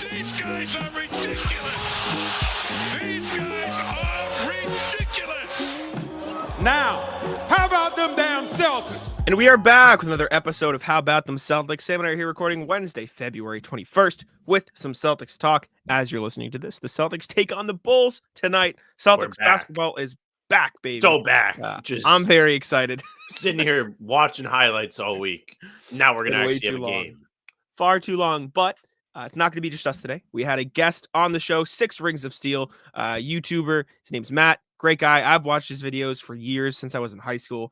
These guys are ridiculous. These guys are ridiculous. Now, how about them damn Celtics? And we are back with another episode of How About Them Celtics. Sam and I are here recording Wednesday, February 21st with some Celtics talk. As you're listening to this, the Celtics take on the Bulls tonight. Celtics basketball is back, baby. So back. I'm very excited. Sitting here watching highlights all week. Now we're going to actually have a game. Far too long, but it's not going to be just us today. We had a guest on the show, Six Rings of Steel, YouTuber. His name's Matt. Great guy. I've watched his videos for years since I was in high school.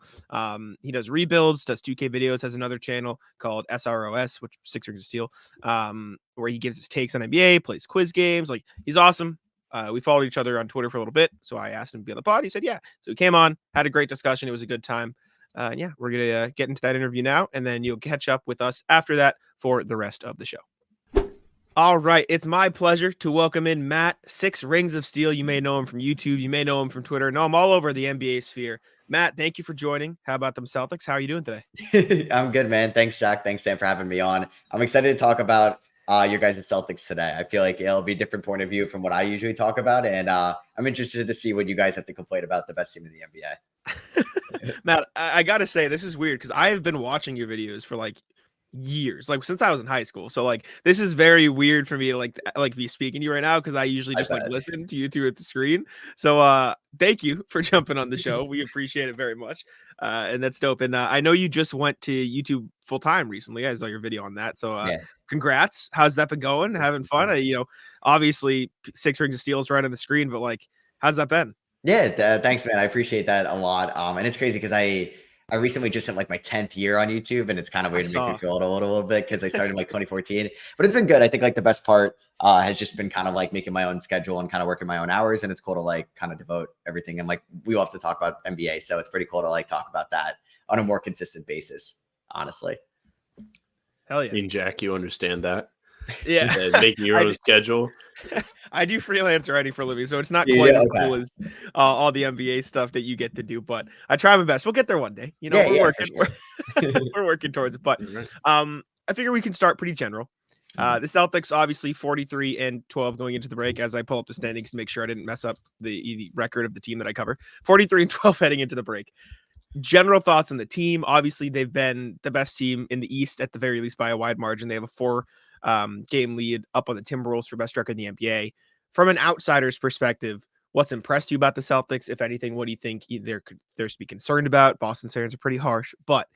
He does rebuilds, does 2K videos, has another channel called SROS, which Six Rings of Steel, where he gives his takes on NBA, plays quiz games. Like, he's awesome. We followed each other on Twitter for a little bit, so I asked him to be on the pod. He said, yeah. So he came on, had a great discussion. It was a good time. Yeah, we're going to get into that interview now, and then you'll catch up with us after that for the rest of the show. All right, it's my pleasure to welcome in Matt, Six Rings of Steel. You may know him from YouTube. You may know him from Twitter. No, I'm all over the NBA sphere. Matt, thank you for joining. How about them Celtics? How are you doing today? I'm good, man. Thanks, Jack. Thanks, Sam, for having me on. I'm excited to talk about your guys' Celtics today. I feel like it'll be a different point of view from what I usually talk about, and I'm interested to see what you guys have to complain about the best team in the NBA. Matt, I got to say, this is weird because I have been watching your videos for like years, like since I was in high school. So like this is very weird for me to like be speaking to you right now because I usually just like listen to you two at the screen. So thank you for jumping on the show. We appreciate it very much. And that's dope. And I know you just went to YouTube full time recently. I saw your video on that. So congrats. How's that been going? Having fun? Obviously Six Rings of Steel is right on the screen, but like, how's that been? Yeah, thanks, man. I appreciate that a lot. And it's crazy because I recently just hit like my 10th year on YouTube, and it's kind of weird. It makes me feel old a little bit because I started in like 2014, but it's been good. I think like the best part has just been kind of like making my own schedule and kind of working my own hours. And it's cool to like kind of devote everything. And like, we all have to talk about NBA. So it's pretty cool to like talk about that on a more consistent basis, honestly. Hell yeah. I mean, Jack, you understand that? Yeah. Making your own schedule. I do freelance already for a living, so it's not quite as cool as all the NBA stuff that you get to do, but I try my best. We'll get there one day. We're working. Sure. We're working towards it. But I figure we can start pretty general. The Celtics, obviously 43-12 going into the break, as I pull up the standings to make sure I didn't mess up the record of the team that I cover. 43-12 heading into the break. General thoughts on the team. Obviously, they've been the best team in the East at the very least by a wide margin. They have a 4 game lead up on the Timberwolves for best record in the NBA. From an outsider's perspective, what's impressed you about the Celtics? If anything, what do you think there's to be concerned about? Boston fans are pretty harsh, but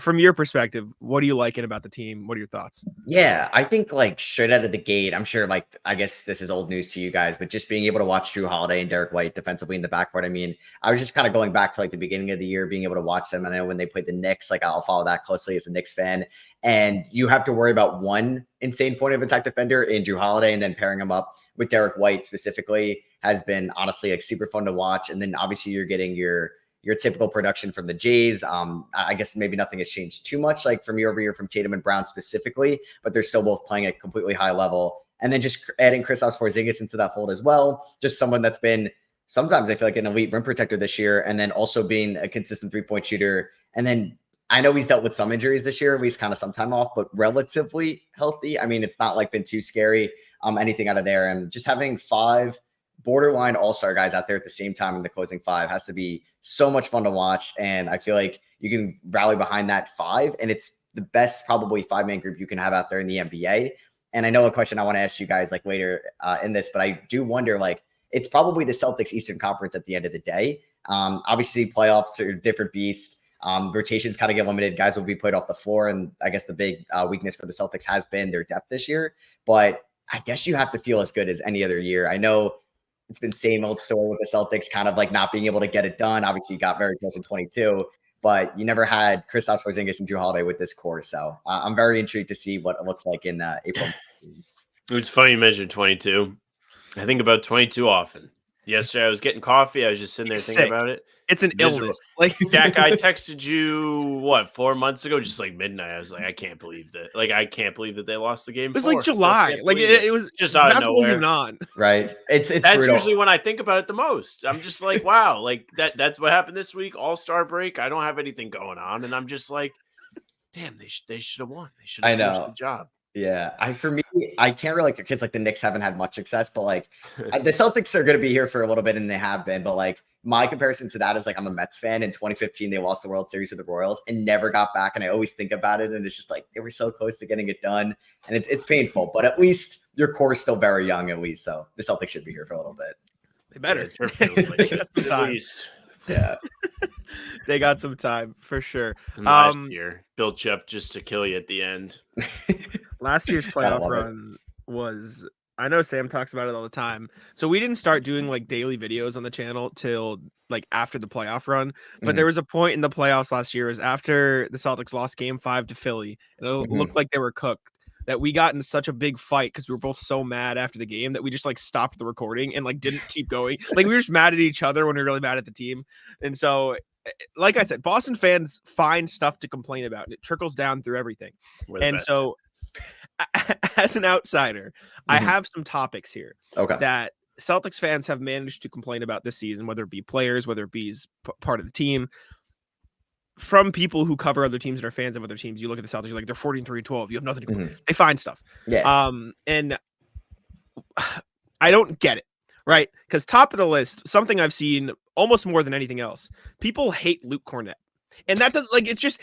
from your perspective, what are you liking about the team? What are your thoughts? Yeah, I think like straight out of the gate, I'm sure like, I guess this is old news to you guys, but just being able to watch Drew Holiday and Derek White defensively in the backcourt. I mean, I was just kind of going back to like the beginning of the year, being able to watch them. And I know when they played the Knicks, like I'll follow that closely as a Knicks fan. And you have to worry about one insane point of attack defender in Drew Holiday, and then pairing him up with Derek White specifically has been honestly like super fun to watch. And then obviously you're getting your typical production from the Jays. I guess maybe nothing has changed too much like from year over year from Tatum and Brown specifically, but they're still both playing at a completely high level. And then just adding Kristaps Porzingis into that fold as well. Just someone that's been sometimes I feel like an elite rim protector this year, and then also being a consistent 3-point shooter. And then I know he's dealt with some injuries this year, at least kind of some time off, but relatively healthy. I mean, it's not like been too scary, anything out of there. And just having 5 borderline all-star guys out there at the same time in the closing 5 has to be so much fun to watch. And I feel like you can rally behind that 5, and it's the best probably 5-man group you can have out there in the NBA. And I know a question I want to ask you guys like later in this, but I do wonder, like, it's probably the Celtics Eastern Conference at the end of the day. Obviously playoffs are a different beast. Rotations kind of get limited. Guys will be played off the floor. And I guess the big weakness for the Celtics has been their depth this year, but I guess you have to feel as good as any other year. I know it's been same old story with the Celtics, kind of like not being able to get it done. Obviously, you got very close in 22, but you never had Kristaps Porzingis and Drew Holiday with this core. So I'm very intrigued to see what it looks like in April. It was funny you mentioned 22. I think about 22 often. Yesterday, I was getting coffee. I was just sitting there thinking about it. It's an illness. Like Jack, I texted you 4 months ago, just like midnight. I was like, I can't believe that. Like, I can't believe that they lost the game. It was like July. Like it was just out of nowhere. Even on. Right. It's that's brutal. usually when I think about it the most. I'm just like, wow, like that's what happened this week. All-star break. I don't have anything going on, and I'm just like, damn, they should have won. They should have finished the job. Yeah, for me, I can't really, because like the Knicks haven't had much success, but like the Celtics are going to be here for a little bit, and they have been. But like my comparison to that is like I'm a Mets fan. In 2015, they lost the World Series to the Royals and never got back. And I always think about it, and it's just like they were so close to getting it done, and it's painful. But at least your core is still very young, at least. So the Celtics should be here for a little bit. They better. It feels like They got some at time. least. Yeah. They got some time for sure. And last year, built you up just to kill you at the end. Last year's Gotta playoff love it. run was, I know Sam talks about it all the time. So we didn't start doing like daily videos on the channel till like after the playoff run. But there was a point in the playoffs last year, was after the Celtics lost game 5 to Philly, and it looked like they were cooked, that we got in such a big fight because we were both so mad after the game that we just like stopped the recording and like didn't keep going. Like we were just mad at each other when we were really mad at the team. And so, like I said, Boston fans find stuff to complain about, and it trickles down through everything. And so, as an outsider, I have some topics here that Celtics fans have managed to complain about this season, whether it be players, whether it be part of the team. From people who cover other teams and are fans of other teams, you look at the Celtics, you're like, they're 43-12. You have nothing to complain. They find stuff. Yeah. And I don't get it, right? Because top of the list, something I've seen almost more than anything else, people hate Luke Cornett. And that doesn't, like, it's just,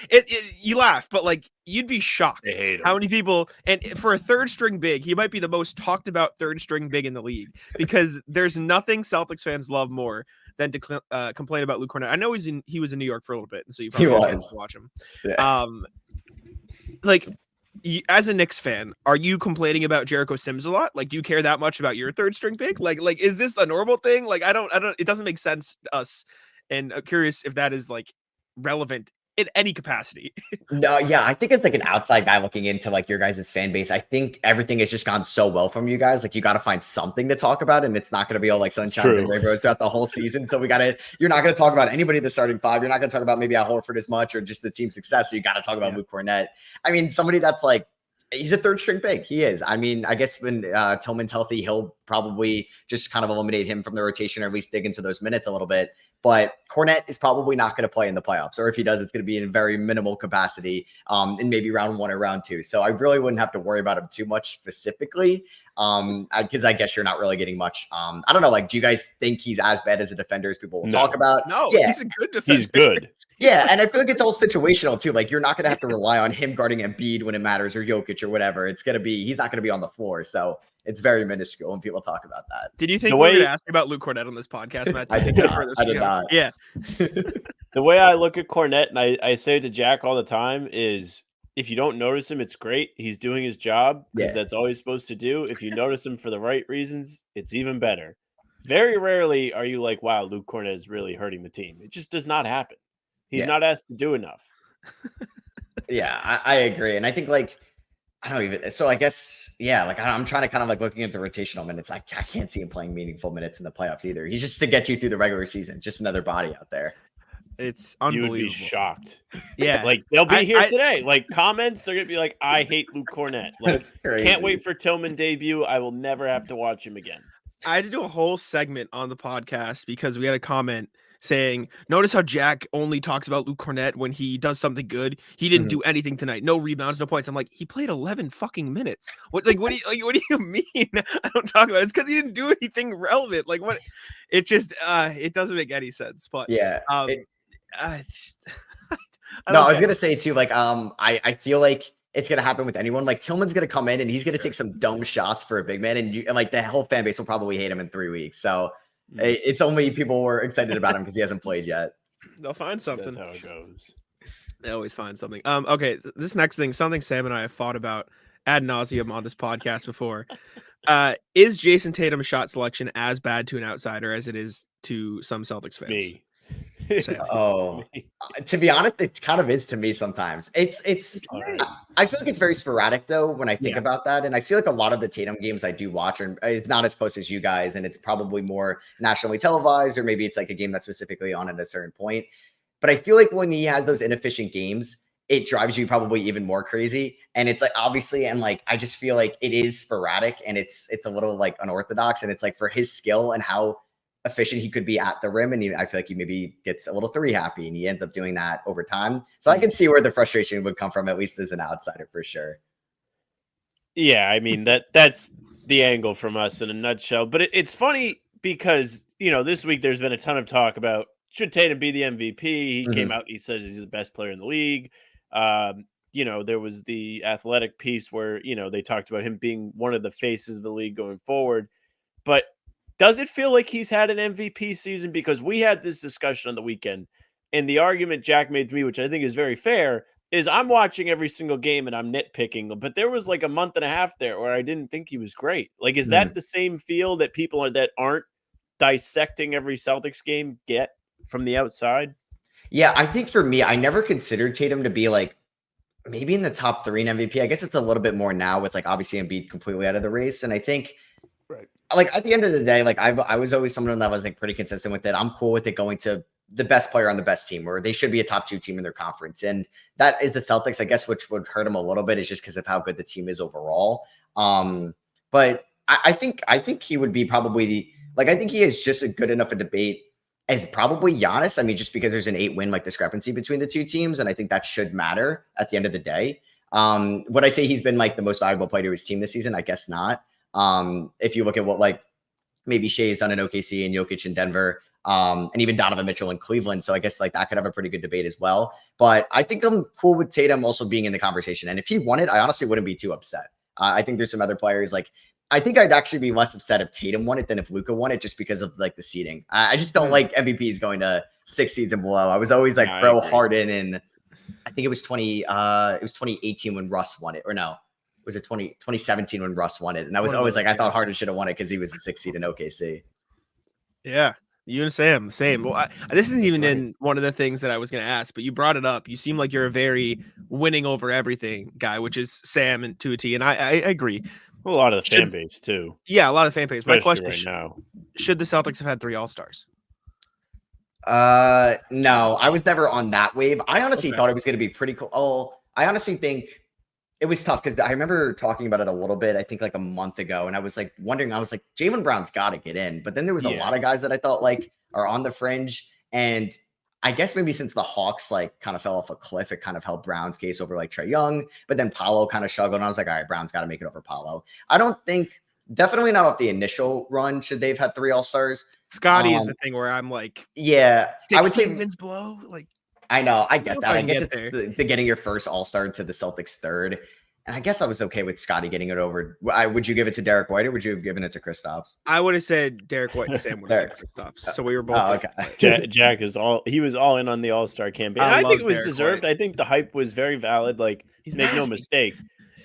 you laugh, but like, you'd be shocked I hate him. how many people, and for a third string big, he might be the most talked about third string big in the league, because there's nothing Celtics fans love more than to complain about Luke Cornett. I know he was in New York for a little bit, and so you probably had a chance to watch him. Yeah. Like, as a Knicks fan, are you complaining about Jericho Sims a lot? Like, do you care that much about your third string pick? Like, is this a normal thing? Like, I don't, it doesn't make sense to us. And I'm curious if that is like relevant in any capacity. No, yeah, I think it's like an outside guy looking into like your guys' fan base. I think everything has just gone so well from you guys. Like you got to find something to talk about, and it's not going to be all like sunshine and rainbows throughout the whole season. So you're not going to talk about anybody in the starting five. You're not going to talk about maybe Al Horford as much or just the team's success. So you got to talk about Luke Cornett. I mean, somebody that's like, he's a third string big. He is. I mean, I guess when Tillman's healthy, he'll probably just kind of eliminate him from the rotation, or at least dig into those minutes a little bit. But Cornett is probably not going to play in the playoffs, or if he does, it's going to be in very minimal capacity in maybe round 1 or round 2. So I really wouldn't have to worry about him too much specifically, because I guess you're not really getting much. I don't know. Like, do you guys think he's as bad as a defender as people will talk about? No, yeah. He's a good defender. He's good. Yeah, and I feel like it's all situational too. Like, you're not going to have to rely on him guarding Embiid when it matters, or Jokic or whatever. He's not going to be on the floor. So it's very minuscule when people talk about that. Did you think we were going to ask about Luke Cornett on this podcast, Matt? I did not. I did not. Yeah. The way I look at Cornett, and I say it to Jack all the time, is if you don't notice him, it's great. He's doing his job, because that's all he's supposed to do. If you notice him for the right reasons, it's even better. Very rarely are you like, wow, Luke Cornett is really hurting the team. It just does not happen. He's not asked to do enough. Yeah, I agree. And I think like, I don't even, so I guess, yeah, like I'm trying to kind of like looking at the rotational minutes. I can't see him playing meaningful minutes in the playoffs either. He's just to get you through the regular season, just another body out there. It's unbelievable. You would be shocked. Yeah. Like they'll be here today. Like comments, they're going to be like, I hate Luke Cornett. Like, can't wait for Tillman debut. I will never have to watch him again. I had to do a whole segment on the podcast because we had a comment saying, notice how Jack only talks about Luke Cornett when he does something good. He didn't do anything tonight. No rebounds, no points. I'm like, he played 11 fucking minutes. What do you mean? I don't talk about it. It's because he didn't do anything relevant. Like what? It just it doesn't make any sense. But yeah, it's just, I was gonna say too, like I feel like it's gonna happen with anyone. Like Tillman's gonna come in and he's gonna take some dumb shots for a big man, and like the whole fan base will probably hate him in 3 weeks. So it's only people were excited about him because he hasn't played yet. They'll find something. That's how it goes. They always find something. Okay, this next thing, something Sam and I have fought about ad nauseum on this podcast before. Is Jayson Tatum's shot selection as bad to an outsider as it is to some Celtics fans? Me. To be honest, it kind of is to me sometimes. I feel like it's very sporadic though when I think about that, and I feel like a lot of the Tatum games I do watch is not as close as you guys, and it's probably more nationally televised, or maybe it's like a game that's specifically on at a certain point. But I feel like when he has those inefficient games, it drives you probably even more crazy. And it's like, obviously, and like, I just feel like it is sporadic and it's a little like unorthodox, and it's like for his skill and how efficient he could be at the rim. And I feel like he maybe gets a little 3 happy and he ends up doing that over time. So I can see where the frustration would come from, at least as an outsider for sure. Yeah, I mean that's the angle from us in a nutshell. But it's funny because this week there's been a ton of talk about should Tatum be the MVP. He came out, he says he's the best player in the league. There was the Athletic piece where they talked about him being one of the faces of the league going forward. But does it feel like he's had an MVP season? Because we had this discussion on the weekend, and the argument Jack made to me, which I think is very fair, is I'm watching every single game and I'm nitpicking, but there was like a month and a half there where I didn't think he was great. Like, is that the same feel that people that aren't dissecting every Celtics game get from the outside? Yeah, I think for me, I never considered Tatum to be like maybe in the top 3 in MVP. I guess it's a little bit more now with like obviously Embiid completely out of the race. And I think like at the end of the day, like I was always someone that was like pretty consistent with it. I'm cool with it going to the best player on the best team, or they should be a top 2 team in their conference. And that is the Celtics, I guess, which would hurt them a little bit is just because of how good the team is overall. But I think he would be probably I think he is just a good enough a debate as probably Giannis. I mean, just because there's an 8-win like discrepancy between the two teams. And I think that should matter at the end of the day. Would I say he's been like the most valuable player to his team this season? I guess not. If you look at what like maybe Shea's done in OKC and Jokic in Denver, and even Donovan Mitchell in Cleveland. So I guess like that could have a pretty good debate as well. But I think I'm cool with Tatum also being in the conversation. And if he won it, I honestly wouldn't be too upset. I think there's some other players like I think I'd actually be less upset if Tatum won it than if Luka won it, just because of like the seeding. I just don't like MVPs going to 6 seeds and below. I was always like pro Harden, and I think it was 2018 when Russ won it, or no, was it 2017 when Russ won it? And I was always like, I thought Harden should have won it because he was the 6th seed in OKC. Yeah. You and Sam, same. Well, this isn't even in one of the things that I was going to ask, but you brought it up. You seem like you're a very winning over everything guy, which is Sam and to a T. And I agree. Well, a lot of the fan base too. Yeah, a lot of fan base. Especially my question right is, now, should the Celtics have had 3 All-Stars? No, I was never on that wave. I honestly thought it was going to be pretty cool. Oh, I honestly think it was tough because I remember talking about it a little bit, I think like a month ago, and I was like wondering, I was like, Jaylen Brown's got to get in. But then there was a lot of guys that I thought like are on the fringe. And I guess maybe since the Hawks like kind of fell off a cliff, it kind of helped Brown's case over like Trae Young. But then Paolo kind of struggled. And I was like, all right, Brown's got to make it over Paolo. I don't think, definitely not off the initial run, should they've had 3 All-Stars. Scotty is the thing where I'm like, yeah, I would say wins below. Like, I know, I get that. I guess it's the getting your first All-Star to the Celtics 3rd. And I guess I was okay with Scotty getting it over. Would you give it to Derek White, or would you have given it to Kristaps? I would have said Derek White and Sam would have said Kristaps. So we were both. Okay. Jack is he was all in on the All-Star campaign. I think it was deserved. I think the hype was very valid. Like, make no mistake.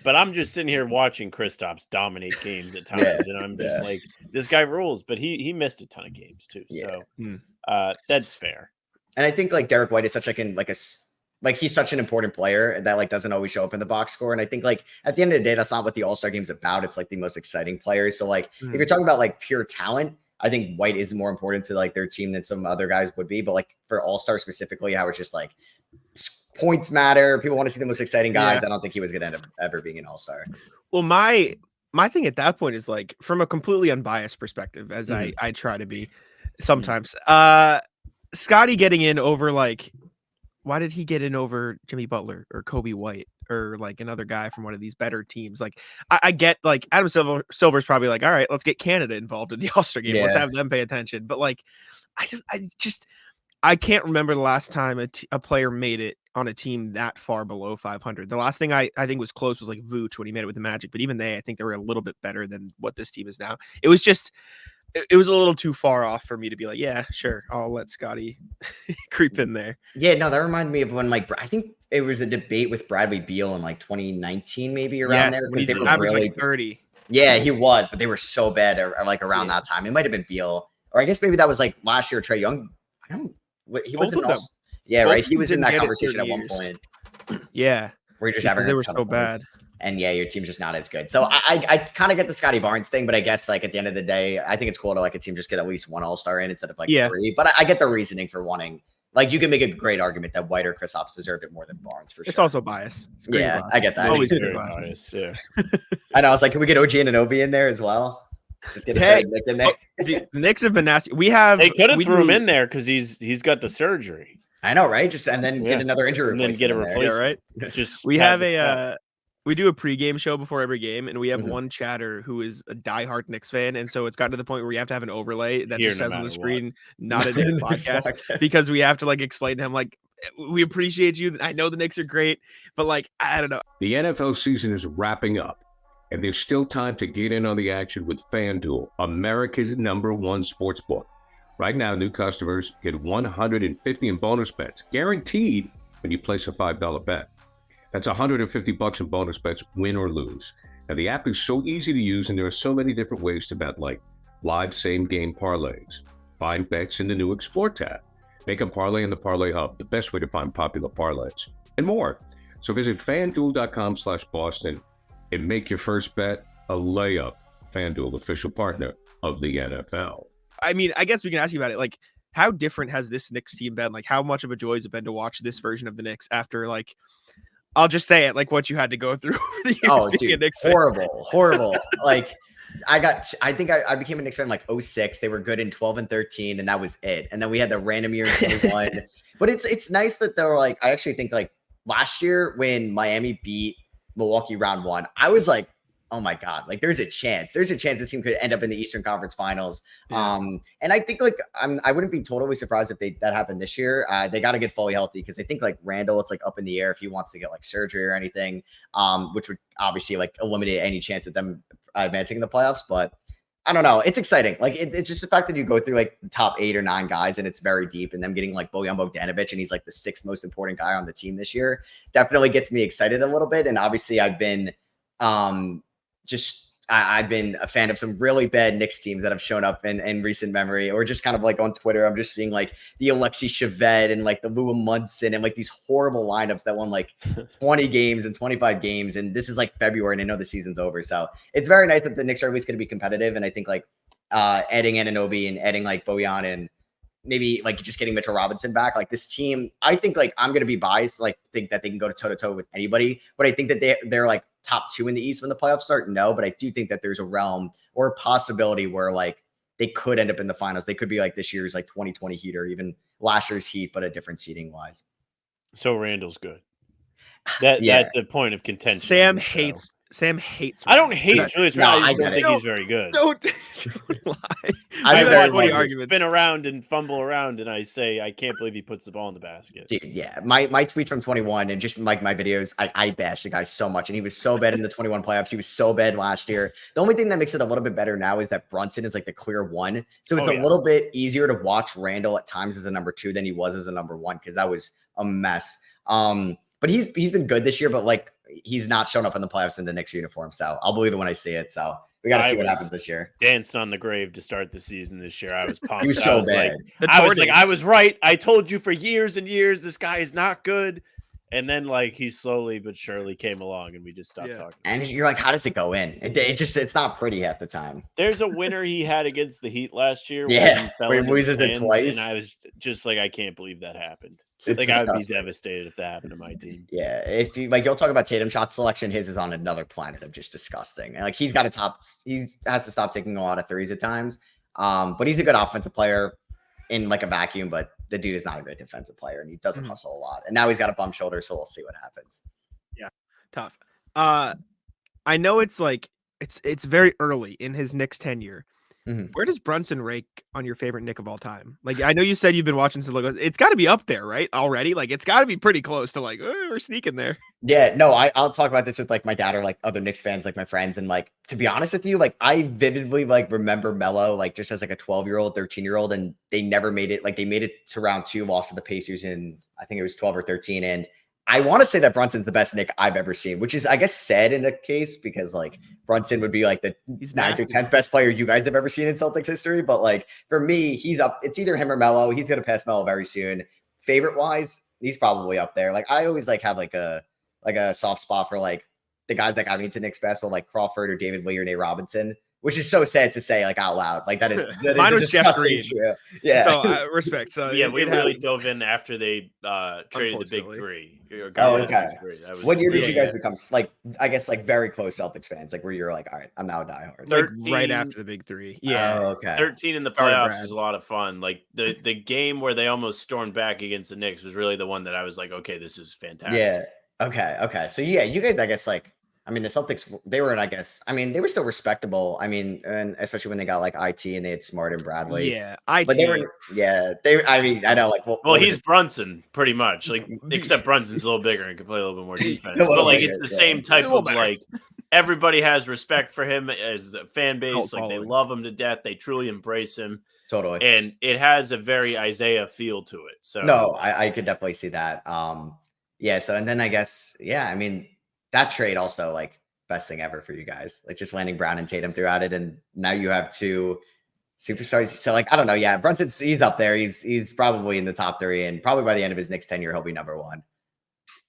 But I'm just sitting here watching Kristaps dominate games at times, and I'm just like, this guy rules. But he missed a ton of games too. So that's fair. And I think like Derek White is such he's such an important player that like doesn't always show up in the box score. And I think like at the end of the day, that's not what the All-Star game's about. It's like the most exciting players. So like if you're talking about like pure talent, I think White is more important to like their team than some other guys would be. But like for All-Star specifically, how it's just like points matter. People want to see the most exciting guys. I don't think he was going to end up ever being an All-Star. Well, my thing at that point is like from a completely unbiased perspective, as I try to be sometimes, Scotty getting in over like, why did he get in over Jimmy Butler or Kobe White or like another guy from one of these better teams? Like I get like Adam Silver's probably like, all right, let's get Canada involved in the All-Star game. Let's have them pay attention. But like, I can't remember the last time a player made it on a team that far below 500. The last thing I think was close was like Vooch when he made it with the Magic. But even I think they were a little bit better than what this team is now. It was just, it was a little too far off for me to be like, yeah, sure, I'll let Scotty creep in there. Yeah, no, that reminded me of when like I think it was a debate with Bradley Beal in like 2019, maybe around there. When he were averaged like 30. Yeah, he was, but they were so bad or like around that time. It might have been Beal, or I guess maybe that was like last year. Trae Young, he wasn't. Right. He was in that conversation at one point. Yeah, where you just they were so bad. And yeah, your team's just not as good. So I kind of get the Scotty Barnes thing, but I guess like at the end of the day, I think it's cool to like a team just get at least 1 All-Star in instead of like 3. But I get the reasoning for wanting. Like you can make a great argument that White or Kristaps deserved it more than Barnes for sure. It's also bias. Yeah, I get that. Always bias. Yeah. I know. I was like, can we get OG and Anunoby in there as well? Just get Nick in there. The Knicks have been nasty. They could have threw him in there because he's got the surgery. I know, right? Just and then get another injury and then get a replacement. Right? Just we have a we do a pregame show before every game, and we have Mhm. one chatter who is a diehard Knicks fan, and so it's gotten to the point where we have to have an overlay that Here just no says on the matter what. screen, "Not a Knicks Knicks podcast," podcast. because we have to like explain to him like, we appreciate you. I know the Knicks are great, but like I don't know. The NFL season is wrapping up, and there's still time to get in on the action with FanDuel, America's #1 sportsbook. Right now, new customers get $150 in bonus bets, guaranteed when you place a $5 bet. That's $150 in bonus bets, win or lose. Now, the app is so easy to use, and there are so many different ways to bet, like live same-game parlays, find bets in the new Explore tab, make a parlay in the Parlay Hub, the best way to find popular parlays, and more. So visit FanDuel.com/Boston and make your first bet a layup. FanDuel, official partner of the NFL. I mean, I guess we can ask you about it. Like, how different has this Knicks team been? Like, how much of a joy has it been to watch this version of the Knicks after, like, I'll just say it, like what you had to go through over the years Oh, being a dude, Knicks fan. horrible. Like, I think I became a Knicks fan in like 06. They were good in 12 and 13, and that was it. And then we had the random year in 21. But it's nice that they're like, I actually think like last year when Miami beat Milwaukee round 1, I was like, oh my God, like there's a chance this team could end up in the Eastern Conference Finals. Yeah. And I think like I wouldn't be totally surprised if that happened this year. They got to get fully healthy because I think like Randall, it's like up in the air if he wants to get like surgery or anything, which would obviously like eliminate any chance of them advancing in the playoffs. But I don't know. It's exciting. Like it's just the fact that you go through like the top 8 or 9 guys and it's very deep, and them getting like Bojan Bogdanovic and he's like the 6th most important guy on the team this year definitely gets me excited a little bit. And obviously I've been I've been a fan of some really bad Knicks teams that have shown up in recent memory, or just kind of like on Twitter. I'm just seeing like the Alexei Chevette and like the Lua Munson and like these horrible lineups that won like 20 games and 25 games. And this is like February and I know the season's over. So it's very nice that the Knicks are at least going to be competitive. And I think like adding Anunoby and adding like Bojan and maybe like just getting Mitchell Robinson back, like this team, I think like I'm going to be biased, like think that they can go toe to toe with anybody, but I think that they're like top 2 in the East when the playoffs start. No, but I do think that there's a realm or a possibility where like they could end up in the finals. They could be like this year's like 2020 Heat or even last year's Heat, but a different seeding wise. So Randall's good. That's a point of contention. Sam hates. I don't hate Julius Randle. I just don't think it. he's very good. Don't lie. I've had very arguments. Spin around and fumble around, and I say I can't believe he puts the ball in the basket. Dude, yeah, my tweets from 21 and just like my videos, I bashed the guy so much, and he was so bad in the 21 playoffs. He was so bad last year. The only thing that makes it a little bit better now is that Brunson is like the clear 1, so it's a little bit easier to watch Randall at times as a number 2 than he was as a number 1 because that was a mess. But he's been good this year, but like he's not shown up in the playoffs in the Knicks uniform. So I'll believe it when I see it. So we got to see what happens this year. Dancing on the grave to start the season this year. I was pumped. He was so bad. I was right. I told you for years and years this guy is not good. And then like he slowly but surely came along and we just stopped talking. And you're like, how does it go in? It's not pretty at the time. There's a winner he had against the Heat last year. Yeah, where he loses it twice. And I was just like, I can't believe that happened. It's like disgusting. I would be devastated if that happened to my team. Yeah, if you like, you'll talk about Tatum shot selection. His is on another planet of just disgusting. And like he has to stop taking a lot of threes at times. But he's a good offensive player in like a vacuum. But the dude is not a good defensive player, and he doesn't hustle a lot. And now he's got a bum shoulder, so we'll see what happens. Yeah, tough. I know it's like it's very early in his Knicks tenure. Where does Brunson rank on your favorite Knick of all time? Like, I know you said you've been watching some logos. It's got to be up there, right? Already, like it's got to be pretty close to like we're sneaking there. Yeah, no, I'll talk about this with like my dad or like other Knicks fans, like my friends, and like to be honest with you, like I vividly like remember Melo like just as like a 12-year-old, 13-year-old, and they never made it. Like they made it to round 2, lost to the Pacers in I think it was 12 or 13, and I want to say that Brunson's the best Knick I've ever seen, which is, I guess, sad in a case because like Brunson would be like the 9th or 10th best player you guys have ever seen in Celtics history. But like for me, he's up. It's either him or Melo. He's going to pass Melo very soon. Favorite wise, he's probably up there. Like I always like have like a soft spot for like the guys that got me into Knicks basketball, like Crawford or David Lee or Nate Robinson. Which is so sad to say, like out loud. Like that is mine was Jeff Green. Yeah. So respect. So yeah, we really dove in after they traded the big 3. Oh, okay. What year did you guys yeah. become like? I guess like very close Celtics fans, like where you're like, all right, I'm now a diehard. Like right after the big 3. Yeah. Oh, okay. 13 in the playoffs was a lot of fun. Like the game where they almost stormed back against the Knicks was really the one that I was like, okay, this is fantastic. Yeah. Okay. So yeah, you guys, I guess like I mean, the Celtics, they were in, I guess, I mean, they were still respectable. I mean, and especially when they got like IT and they had Smart and Bradley. Yeah, But they were, I mean, I know, like, well, what was he's it? Brunson pretty much, like, except Brunson's a little bigger and can play a little bit more defense. little But like, bigger, it's the yeah. same type A little of better. like, everybody has respect for him as a fan base. Like, they following. love him to death. They truly embrace him, Totally. and it has a very Isaiah feel to it. So No, I could definitely see that. Yeah. So, and then I guess, yeah, I mean, that trade also, like, best thing ever for you guys, like just landing Brown and Tatum throughout it. And now you have 2 superstars. So, like, I don't know. Yeah. Brunson's, he's up there. He's probably in the top 3, and probably by the end of his Knicks tenure, he'll be number 1.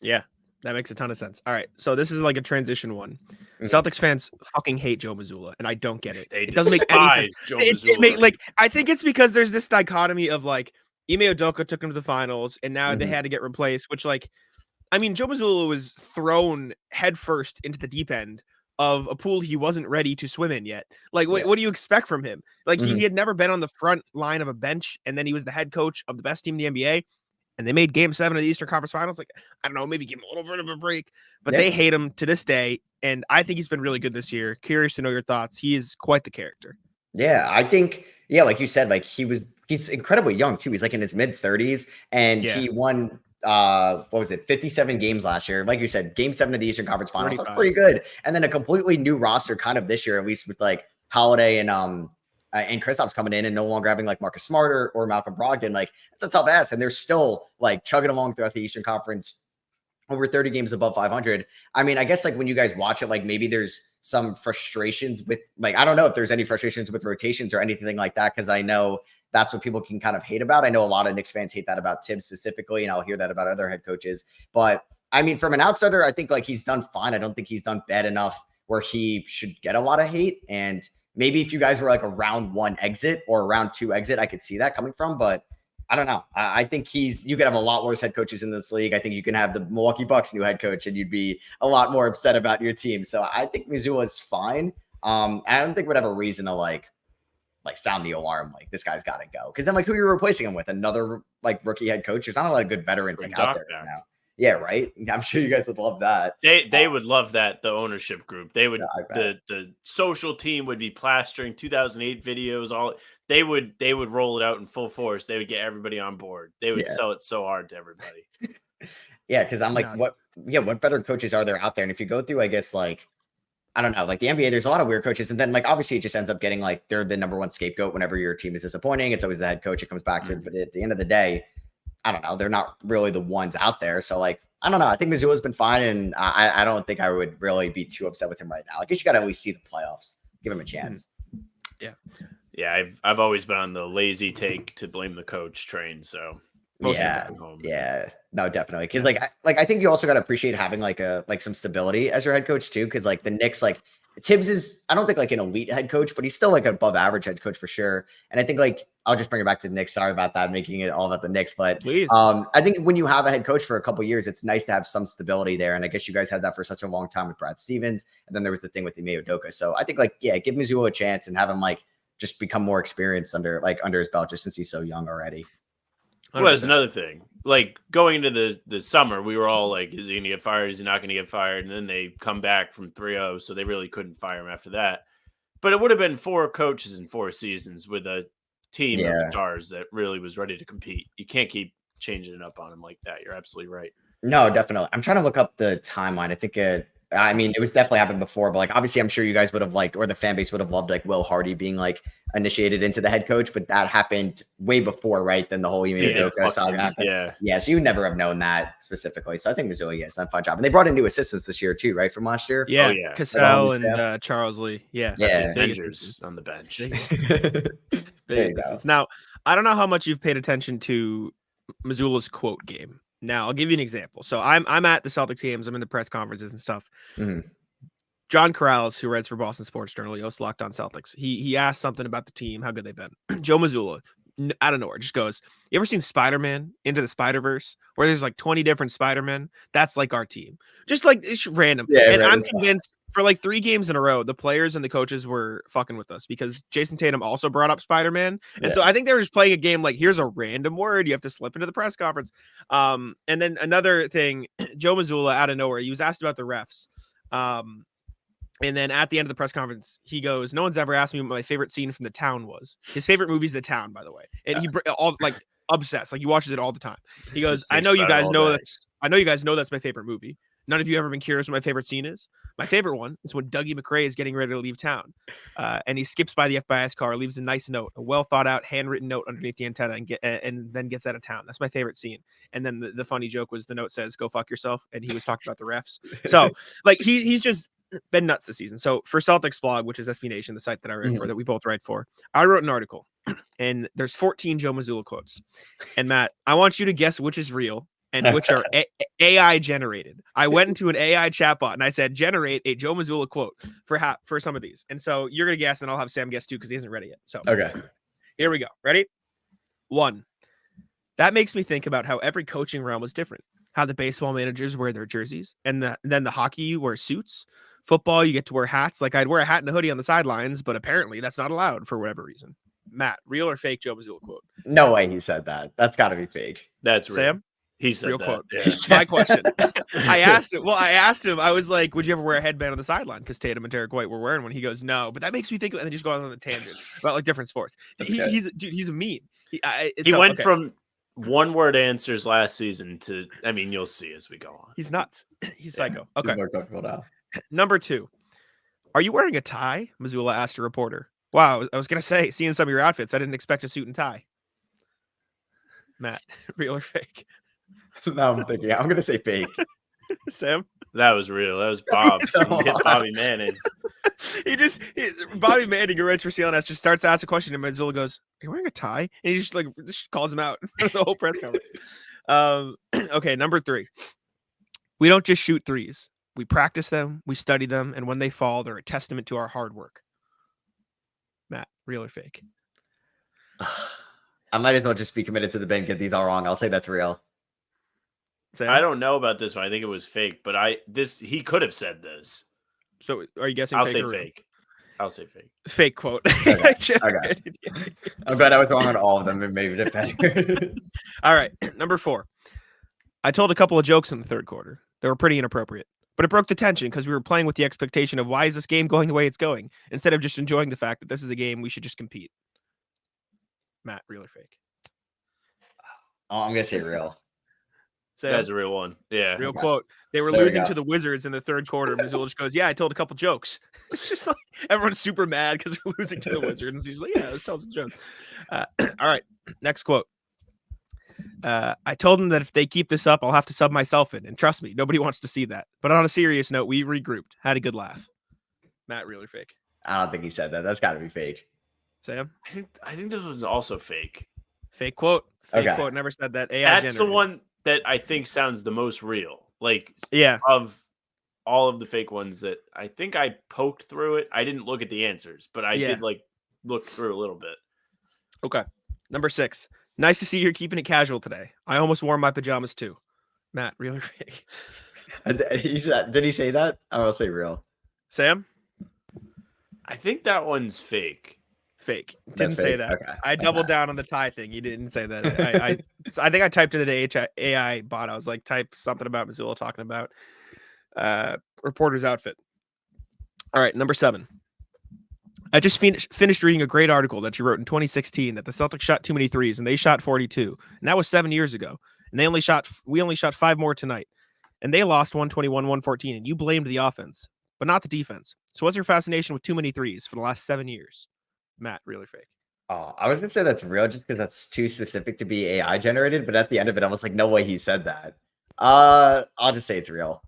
Yeah, that makes a ton of sense. All right, so this is like a transition one. Celtics fans fucking hate Joe Mazzulla, and I don't get it. It doesn't make any sense. Joe I think it's because there's this dichotomy of like Ime Udoka took him to the finals, and now they had to get replaced. Which, like, I mean, Joe Mazzulla was thrown headfirst into the deep end of a pool he wasn't ready to swim in yet. Like, what do you expect from him? Like, he had never been on the front line of a bench, and then he was the head coach of the best team in the NBA. And they made Game 7 of the Eastern Conference Finals. Like, I don't know, maybe give him a little bit of a break, but they hate him to this day. And I think he's been really good this year. Curious to know your thoughts. He is quite the character. Yeah, I think, yeah, like you said, like he's incredibly young too. He's like in his mid-30s, and he won what was it, 57 games last year. Like you said, Game 7 of the Eastern Conference Finals. 45. That's pretty good. And then a completely new roster kind of this year, at least with like Holiday and Kristaps coming in and no longer having like Marcus Smart or Malcolm Brogdon. Like, it's a tough ass. And they're still like chugging along throughout the Eastern Conference, over 30 games above 500. I mean, I guess like when you guys watch it, like maybe there's some frustrations with, like, I don't know if there's any frustrations with rotations or anything like that, because I know that's what people can kind of hate about. I know a lot of Knicks fans hate that about Tibbs specifically, and I'll hear that about other head coaches. But I mean, from an outsider, I think like he's done fine. I don't think he's done bad enough where he should get a lot of hate. And maybe if you guys were like a round 1 exit or a round 2 exit, I could see that coming from, but I don't know. I think you could have a lot worse head coaches in this league. I think you can have the Milwaukee Bucks new head coach and you'd be a lot more upset about your team. So I think Mazzulla is fine. I don't think we'd have a reason to like sound the alarm. Like, this guy's got to go. Cause then like who you're replacing him with? Another like rookie head coach? There's not a lot of good veterans like out there right now. Yeah, right. I'm sure you guys would love that. They would love that. The ownership group, they would, the social team would be plastering 2008 videos. They would roll it out in full force. They would get everybody on board. They would sell it so hard to everybody. Yeah, because I'm like, what better coaches are there out there? And if you go through, I guess, like, I don't know, like the NBA, there's a lot of weird coaches. And then like, obviously it just ends up getting like, they're the number 1 scapegoat whenever your team is disappointing. It's always the head coach it comes back to. But at the end of the day, I don't know, they're not really the ones out there. So like, I don't know. I think Mazzulla's been fine. And I don't think I would really be too upset with him right now. I guess you got to at least see the playoffs, give him a chance. Yeah. I've always been on the lazy take to blame the coach train. So most of the time home. Yeah, no, definitely. Cause like I think you also got to appreciate having like some stability as your head coach too. Cause like the Knicks, like Tibbs is, I don't think like an elite head coach, but he's still like an above average head coach for sure. And I think like, I'll just bring it back to the Knicks. Sorry about that, making it all about the Knicks, but please. I think when you have a head coach for a couple of years, it's nice to have some stability there. And I guess you guys had that for such a long time with Brad Stevens. And then there was the thing with Ime Udoka. So I think like, yeah, give Mazzulla a chance and have him like just become more experienced under his belt, just since he's so young already. Well, there's another thing. Like, going into the summer, we were all like, is he going to get fired? Is he not going to get fired? And then they come back from 3-0, so they really couldn't fire him after that. But it would have been 4 coaches in 4 seasons with a team of stars that really was ready to compete. You can't keep changing it up on him like that. You're absolutely right. No, definitely. I'm trying to look up the timeline. I think it was definitely happened before, but like, obviously I'm sure you guys would have liked, or the fan base would have loved like Will Hardy being like initiated into the head coach, but that happened way before, right? Than the whole Ime Udoka saga happened. Yeah. So you never have known that specifically. So I think Mazzulla, yes, done a fun job. And they brought in new assistants this year too, right? From last year. Yeah. Cassell and Charles Lee. Yeah. Avengers on the bench. Now, I don't know how much you've paid attention to Mazzulla's quote game. Now, I'll give you an example. So I'm at the Celtics games. I'm in the press conferences and stuff. Mm-hmm. John Corrales, who writes for Boston Sports Journal, he hosts Locked On Celtics. He asked something about the team, how good they've been. Joe Mazzulla, out of nowhere, just goes, "You ever seen Spider-Man Into the Spider-Verse, where there's like 20 different Spider-Men? That's like our team." Just like, it's random. Yeah, and I'm convinced for like 3 games in a row, the players and the coaches were fucking with us because Jayson Tatum also brought up Spider-Man. And so I think they were just playing a game like, here's a random word you have to slip into the press conference. And then another thing, Joe Mazzulla, out of nowhere, he was asked about the refs. And then at the end of the press conference, he goes, "No one's ever asked me what my favorite scene from The Town was." His favorite movie is The Town, by the way. And he all like obsessed, like he watches it all the time. He goes, Just "I thinks know you about it guys all know day. that's I know you guys know that's my favorite movie. None of you ever been curious what my favorite scene is. My favorite one is when Dougie McRae is getting ready to leave town, and he skips by the FBI's car, leaves a nice note, a well thought out handwritten note underneath the antenna, and then gets out of town. That's my favorite scene." And then the funny joke was the note says, "Go fuck yourself," and he was talking about the refs. So like he's just been nuts this season. So for Celtics blog, which is SB Nation, the site that I write for, that we both write for, I wrote an article, and there's 14 Joe Mazzulla quotes. And Matt, I want you to guess which is real and which are AI generated. I went into an AI chatbot and I said, generate a Joe Mazzulla quote for some of these. And so you're gonna guess, and I'll have Sam guess too because he hasn't read it yet. So Okay. Here we go. Ready? 1. That makes me think about how every coaching realm was different. How the baseball managers wear their jerseys, and then the hockey wear suits. Football, you get to wear hats. Like I'd wear a hat and a hoodie on the sidelines, but apparently that's not allowed for whatever reason. Matt, real or fake Joe Mazzulla quote? No way he said that. That's got to be fake. That's real. Sam? He said Real that. quote. Yeah. My question. I asked him, I was like, would you ever wear a headband on the sideline? Because Tatum and Derek White were wearing one. He goes, no, but that makes me think, and then just go on the tangent about like different sports. He's a meme. He went from one-word answers last season to, I mean, you'll see as we go on. He's nuts. He's psycho. Okay. He's more comfortable now. Number 2. Are you wearing a tie? Mazzulla asked a reporter. Wow, I was going to say, seeing some of your outfits, I didn't expect a suit and tie. Matt, real or fake? Now I'm thinking, I'm going to say fake. Sam? That was real. That was Bob. He hit Bobby Manning. Bobby Manning, who writes for CLNS, just starts to ask a question, and Mazzulla goes, "Are you wearing a tie?" And he just calls him out for the whole press conference. Okay, number 3. We don't just shoot threes. We practice them, we study them, and when they fall, they're a testament to our hard work. Matt, real or fake? I might as well just be committed to the bin, get these all wrong. I'll say that's real. Sam? I don't know about this one. I think it was fake, but he could have said this. So are you guessing I'll fake say or real? fake. I'll say fake. Fake quote. Okay. I'm glad I was wrong on all of them. It made it better. All right. Number 4. I told a couple of jokes in the third quarter. They were pretty inappropriate, but it broke the tension because we were playing with the expectation of why is this game going the way it's going instead of just enjoying the fact that this is a game we should just compete. Matt, real or fake? Oh, I'm going to say real. Sam? That's a real one. Yeah. Real quote. They were There we losing go. to the Wizards in the third quarter. Mazzulla just goes, "Yeah, I told a couple jokes." It's just like everyone's super mad because they're losing to the Wizards. And he's like, "Yeah, let's tell some jokes." All right. Next quote. I told him that if they keep this up, I'll have to sub myself in. And trust me, nobody wants to see that. But on a serious note, we regrouped. Had a good laugh. Matt, real or fake? I don't think he said that. That's got to be fake. Sam? I think this was also fake. Fake quote. Fake Okay. quote. Never said that. AI That's generated. the one that I think sounds the most real. Like, Yeah. of all of the fake ones that I think I poked through it. I didn't look at the answers, but I did look through a little bit. Okay. Number 6. Nice to see you're keeping it casual today. I almost wore my pajamas too. Matt, real or fake? He said, did he say that? I will say real. Sam? I think that one's fake. Fake. That's Didn't say fake? that. Okay. I doubled down on the tie thing. You didn't say that. I think I typed into the AI bot. I was like, type something about Mazzulla talking about reporter's outfit. All right, number 7. I just finished reading a great article that you wrote in 2016 that the Celtics shot too many threes and they shot 42. And that was 7 years ago. And we only shot 5 more tonight. And they lost 121-114. And you blamed the offense, but not the defense. So what's your fascination with too many threes for the last 7 years? Matt, real or fake? Oh, I was going to say that's real just because that's too specific to be AI generated. But at the end of it, I was like, no way he said that. I'll just say it's real.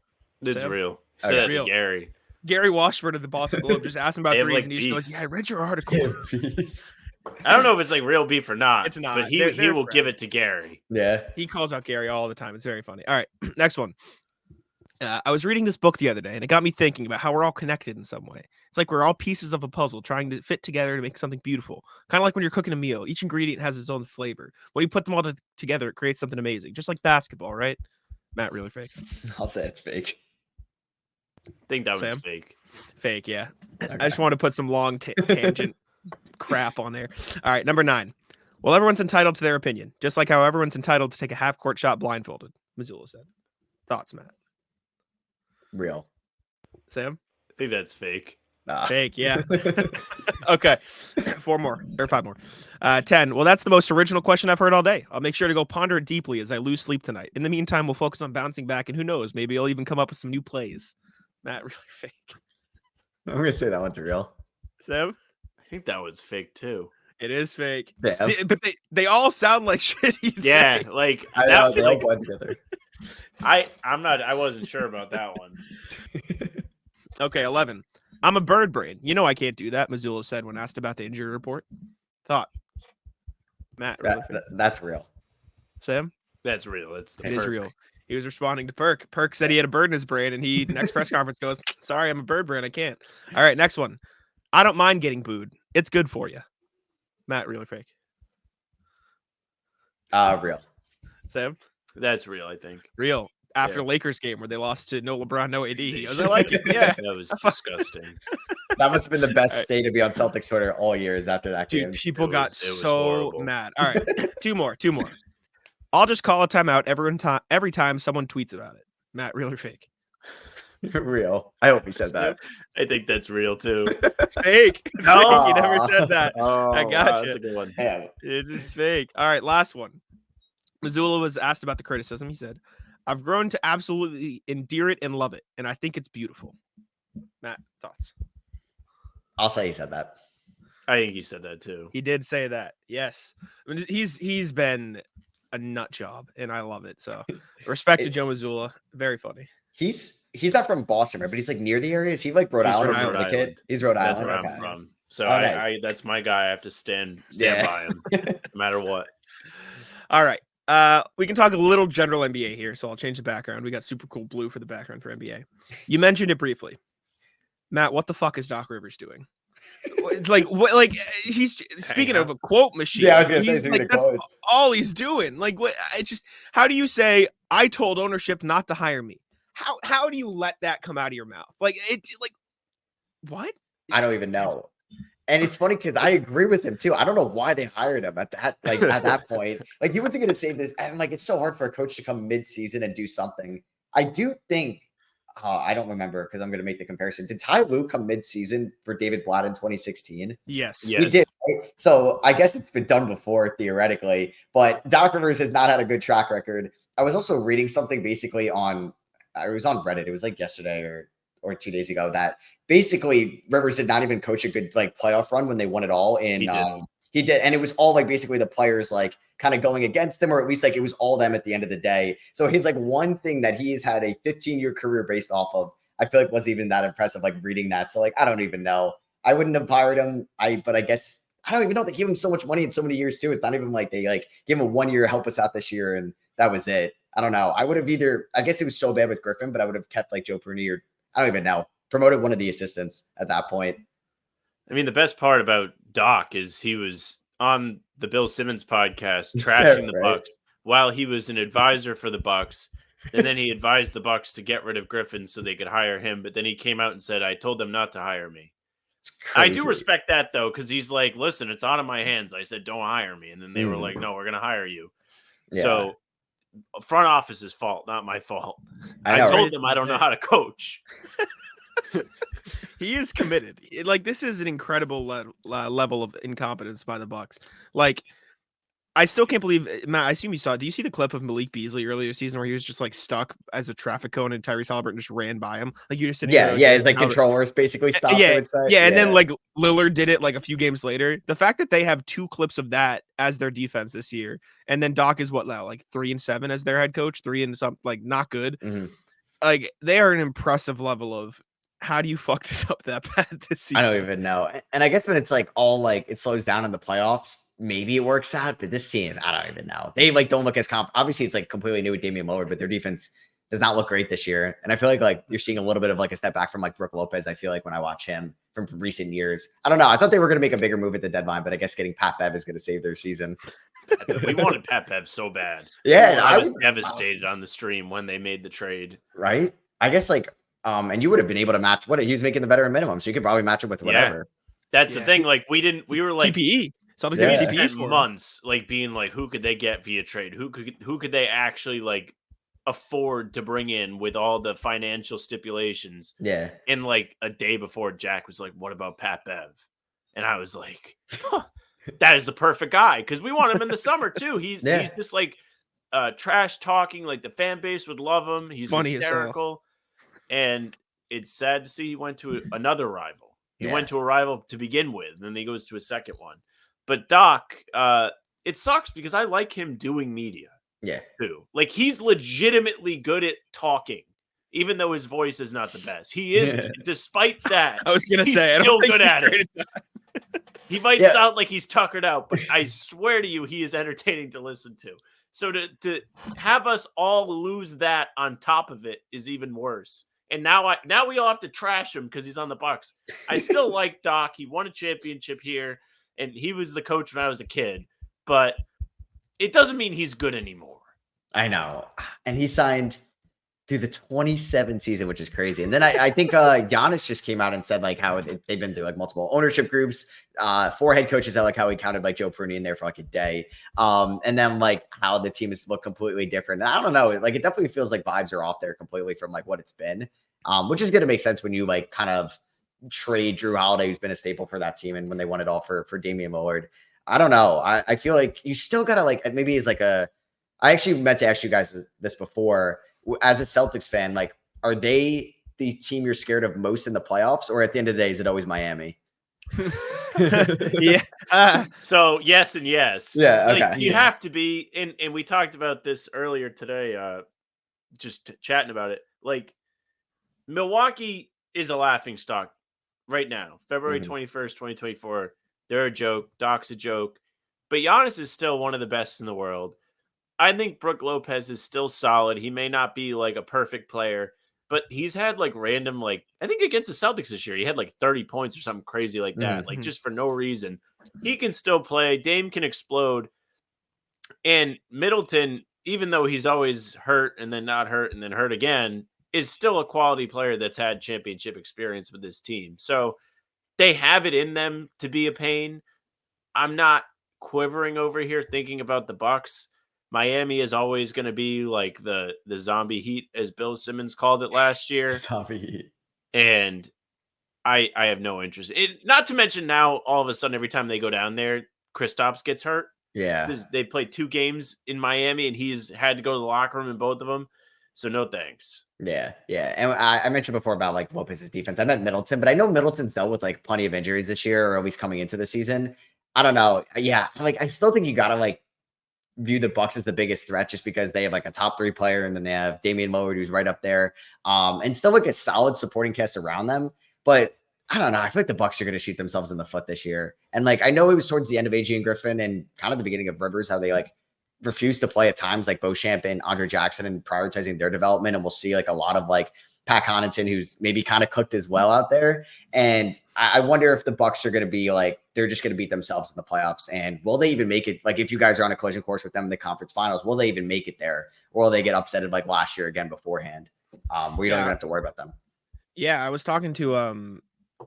It's Sam? real. Okay. Say that Real. to Gary. Gary Washburn of the Boston Globe just asked him about They have, threes, like, and he just beef. goes, "Yeah, I read your article." I don't know if it's like real beef or not. It's not. But he They're will give friends. it to Gary. Yeah. He calls out Gary all the time. It's very funny. All right, next one. I was reading this book the other day, and it got me thinking about how we're all connected in some way. It's like we're all pieces of a puzzle trying to fit together to make something beautiful. Kind of like when you're cooking a meal. Each ingredient has its own flavor. When you put them all together, it creates something amazing. Just like basketball, right? Matt, real or fake? I'll say it's fake. I think that Sam? was fake. Fake, yeah. Okay. I just want to put some long tangent crap on there. All right, number 9. Well, everyone's entitled to their opinion, just like how everyone's entitled to take a half-court shot blindfolded, Mazzulla said. Thoughts, Matt? Real. Sam? I think that's fake. Nah. Fake, yeah. Okay. 5 more. 10. Well, that's the most original question I've heard all day. I'll make sure to go ponder it deeply as I lose sleep tonight. In the meantime, we'll focus on bouncing back, and who knows, maybe I'll even come up with some new plays. Matt, really fake. I'm gonna say that one's real. Sam? I think that was fake too. It is fake. Damn. But they all sound like shit he'd Yeah, say. like I that. know, they all Like, blend together. I wasn't sure about that one. Okay, 11. I'm a bird brain. You know I can't do that, Mazzulla said when asked about the injury report. Thought. Matt, really fake. That's real. Sam? That's real. It's the It is perk. real. He was responding to Perk. Perk said he had a bird in his brain, and he next press conference goes, "Sorry, I'm a bird brain. I can't." All right, next one. I don't mind getting booed. It's good for you. Matt, real or fake? Real. Sam? That's real. I think Real. After Yeah. Lakers game where they lost to no LeBron, no AD. He goes, I like it. Yeah. that was disgusting. That must have been the best All right. day to be on Celtics Twitter all years after that game. Dude, people It got was so horrible. mad. All right. Two more. I'll just call a timeout every time someone tweets about it. Matt, real or fake? Real. I hope he said that. I think that's real too. Fake. No. Fake. You never said that. Oh, I got wow, you. that's a good one. Yeah. It is fake. All right, last one. Mazzulla was asked about the criticism. He said, I've grown to absolutely endear it and love it, and I think it's beautiful. Matt, thoughts? I'll say he said that. I think he said that too. He did say that. Yes. I mean, he's been a nut job, and I love it. So respect to Joe Mazzulla. Very funny. He's not from Boston, right? But he's like near the area. Is he like Rhode He's Island? from Rhode Connecticut? Island. He's Rhode That's Island. where Okay. I'm from. So Oh, nice. that's my guy. I have to stand Yeah. by him no matter what. All right. We can talk a little general NBA here, so I'll change the background. We got super cool blue for the background for NBA. You mentioned it briefly. Matt, what the fuck is Doc Rivers doing? It's like what? Like he's speaking of a quote machine. Yeah, I was gonna say he's speaking like, of that's quotes. all he's doing. Like what? It's just how do you say I told ownership not to hire me? How do you let that come out of your mouth? Like what? I don't even know. And it's funny because I agree with him too. I don't know why they hired him at that point. Like he wasn't going to save this, and like it's so hard for a coach to come mid-season and do something. I do think I don't remember because I'm going to make the comparison. Did Ty Lue come mid-season for David Blatt in 2016? Yes. Yes. He did. Right? So I guess it's been done before theoretically, but Doc Rivers has not had a good track record. I was also reading something basically it was on Reddit. It was like yesterday or 2 days ago that basically Rivers did not even coach a good like playoff run when they won it all. And he did. And it was all like basically the players like kind of going against them, or at least like it was all them at the end of the day. So his like one thing that he has had a 15-year career based off of, I feel like wasn't even that impressive, like reading that. So like, I don't even know. I wouldn't have hired him. But I guess I don't even know. They gave him so much money in so many years too. It's not even like they like gave him 1 year, help us out this year. And that was it. I don't know. I would have I guess it was so bad with Griffin, but I would have kept like Joe Pruney or I don't even know. Promoted one of the assistants at that point. I mean, the best part about Doc is he was on the Bill Simmons podcast trashing the Right. Bucks while he was an advisor for the Bucks, and then he advised the Bucks to get rid of Griffin so they could hire him. But then he came out and said, "I told them not to hire me." I do respect that though, because he's like, "Listen, it's out of my hands." I said, "Don't hire me," and then they were like, "No, we're gonna hire you." Yeah. So, front office's fault, not my fault. I I know, told right? them I don't know how to coach. He is committed. Like this is an incredible level of incompetence by the Bucks. Like I still can't believe Matt. I assume you saw. Do you see the clip of Malik Beasley earlier season where he was just like stuck as a traffic cone and Tyrese Haliburton just ran by him? Like you're just sitting there. Yeah, it's like controllers basically stop. Yeah, I would say. yeah, and then like Lillard did it like a few games later. The fact that they have 2 clips of that as their defense this year, and then Doc is what now, like 3-7 as their head coach, 3 and some like not good. Mhm. Like they are an impressive level of. How do you fuck this up that bad this season? I don't even know. And I guess when it's like all like it slows down in the playoffs, maybe it works out. But this team, I don't even know. They like don't look as obviously it's like completely new with Damian Lillard, but their defense does not look great this year. And I feel like you're seeing a little bit of like a step back from like Brook Lopez. I feel like when I watch him from recent years, I don't know. I thought they were going to make a bigger move at the deadline, but I guess getting Pat Bev is going to save their season. We wanted Pat Bev so bad. Yeah, I was devastated on the stream when they made the trade. Right? I guess like and you would have been able to match what he was making the veteran minimum, so you could probably match it with whatever. That's the thing. Like we were like TPE. Something Yeah. TPE spent for months like being like, who could they get via trade? Who could they actually like afford to bring in with all the financial stipulations. Yeah. And like a day before, Jack was like, "What about Pat Bev?" And I was like, that is the perfect guy, because we want him in the summer too. He's just like trash talking, like the fan base would love him. He's Funny as hell. hysterical. And it's sad to see he went to another rival. He went to a rival to begin with, and then he goes to a second one. But Doc, it sucks because I like him doing media. Yeah. Too. Like, he's legitimately good at talking, even though his voice is not the best. He is, despite that. I was gonna say, he's still good at it. He might sound like he's tuckered out, but I swear to you, he is entertaining to listen to. So to have us all lose that on top of it is even worse. And now we all have to trash him because he's on the Bucks. I still like Doc. He won a championship here, and he was the coach when I was a kid. But it doesn't mean he's good anymore. I know. And he signed through the 27 season, which is crazy. And then I think Giannis just came out and said like how they've been through like multiple ownership groups, 4 head coaches. I like how he counted like Joe Pruney in there for like a day. And then like how the team has looked completely different. And I don't know, like it definitely feels like vibes are off there completely from like what it's been, which is going to make sense when you like kind of trade Drew Holiday, who's been a staple for that team. And when they won it all for Damian Lillard, I don't know. I feel like you still got to like, maybe it's like I actually meant to ask you guys this before. As a Celtics fan, like, are they the team you're scared of most in the playoffs, or at the end of the day, is it always Miami? Yeah. So yes and yes. Yeah. Okay. Like, you have to be, and we talked about this earlier today, just chatting about it. Like, Milwaukee is a laughing stock right now. February 21st, 2024. They're a joke. Doc's a joke. But Giannis is still one of the best in the world. I think Brook Lopez is still solid. He may not be like a perfect player, but he's had like random, like, I think against the Celtics this year, he had like 30 points or something crazy like that, like just for no reason. He can still play. Dame can explode. And Middleton, even though he's always hurt and then not hurt and then hurt again, is still a quality player that's had championship experience with this team. So they have it in them to be a pain. I'm not quivering over here thinking about the Bucks. Miami is always going to be like the zombie heat, as Bill Simmons called it last year. Zombie heat. And I have no interest. Not to mention now, all of a sudden, every time they go down there, Kristaps gets hurt. Yeah. They played 2 games in Miami, and he's had to go to the locker room in both of them. So no thanks. Yeah. Yeah. And I mentioned before about like Lopez's defense. I meant Middleton, but I know Middleton's dealt with like plenty of injuries this year, or at least coming into the season. I don't know. Yeah. Like, I still think you got to like view the Bucks as the biggest threat just because they have like a top 3 player, and then they have Damian Lillard, who's right up there, and still like a solid supporting cast around them. But I don't know. I feel like the Bucks are going to shoot themselves in the foot this year. And like, I know it was towards the end of Adrian Griffin and kind of the beginning of Rivers, how they like refused to play at times like Beauchamp and Andre Jackson and prioritizing their development. And we'll see like a lot of like Pat Connaughton, who's maybe kind of cooked as well out there. And I wonder if the Bucks are going to be like, they're just going to beat themselves in the playoffs. And will they even make it? Like, if you guys are on a collision course with them in the conference finals, will they even make it there? Or will they get upsetted like last year again beforehand? Where you don't even have to worry about them. Yeah. I was talking to,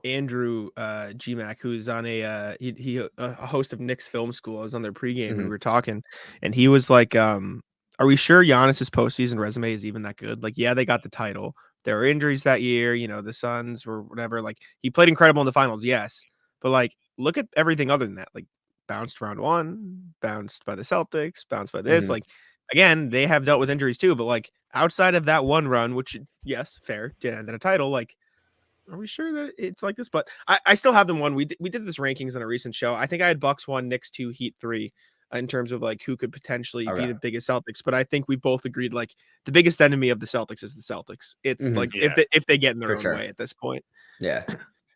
Andrew GMAC, who's on a host of Knicks Film School. I was on their pregame and we were talking, and he was like, are we sure Giannis's postseason resume is even that good? Like, yeah, they got the title. There were injuries that year, you know, the Suns or whatever. Like, he played incredible in the finals, yes. But like, look at everything other than that. Like, bounced round 1, bounced by the Celtics, bounced by this. Like, again, they have dealt with injuries too. But like, outside of that one run, which, yes, fair, did end in a title, like, are we sure that it's like this? But I still have them 1. We did this rankings on a recent show. I think I had Bucks 1, Knicks 2, Heat 3 in terms of like who could potentially be the biggest Celtics. But I think we both agreed like the biggest enemy of the Celtics is the Celtics. It's like if they get in their own way at this point. Yeah.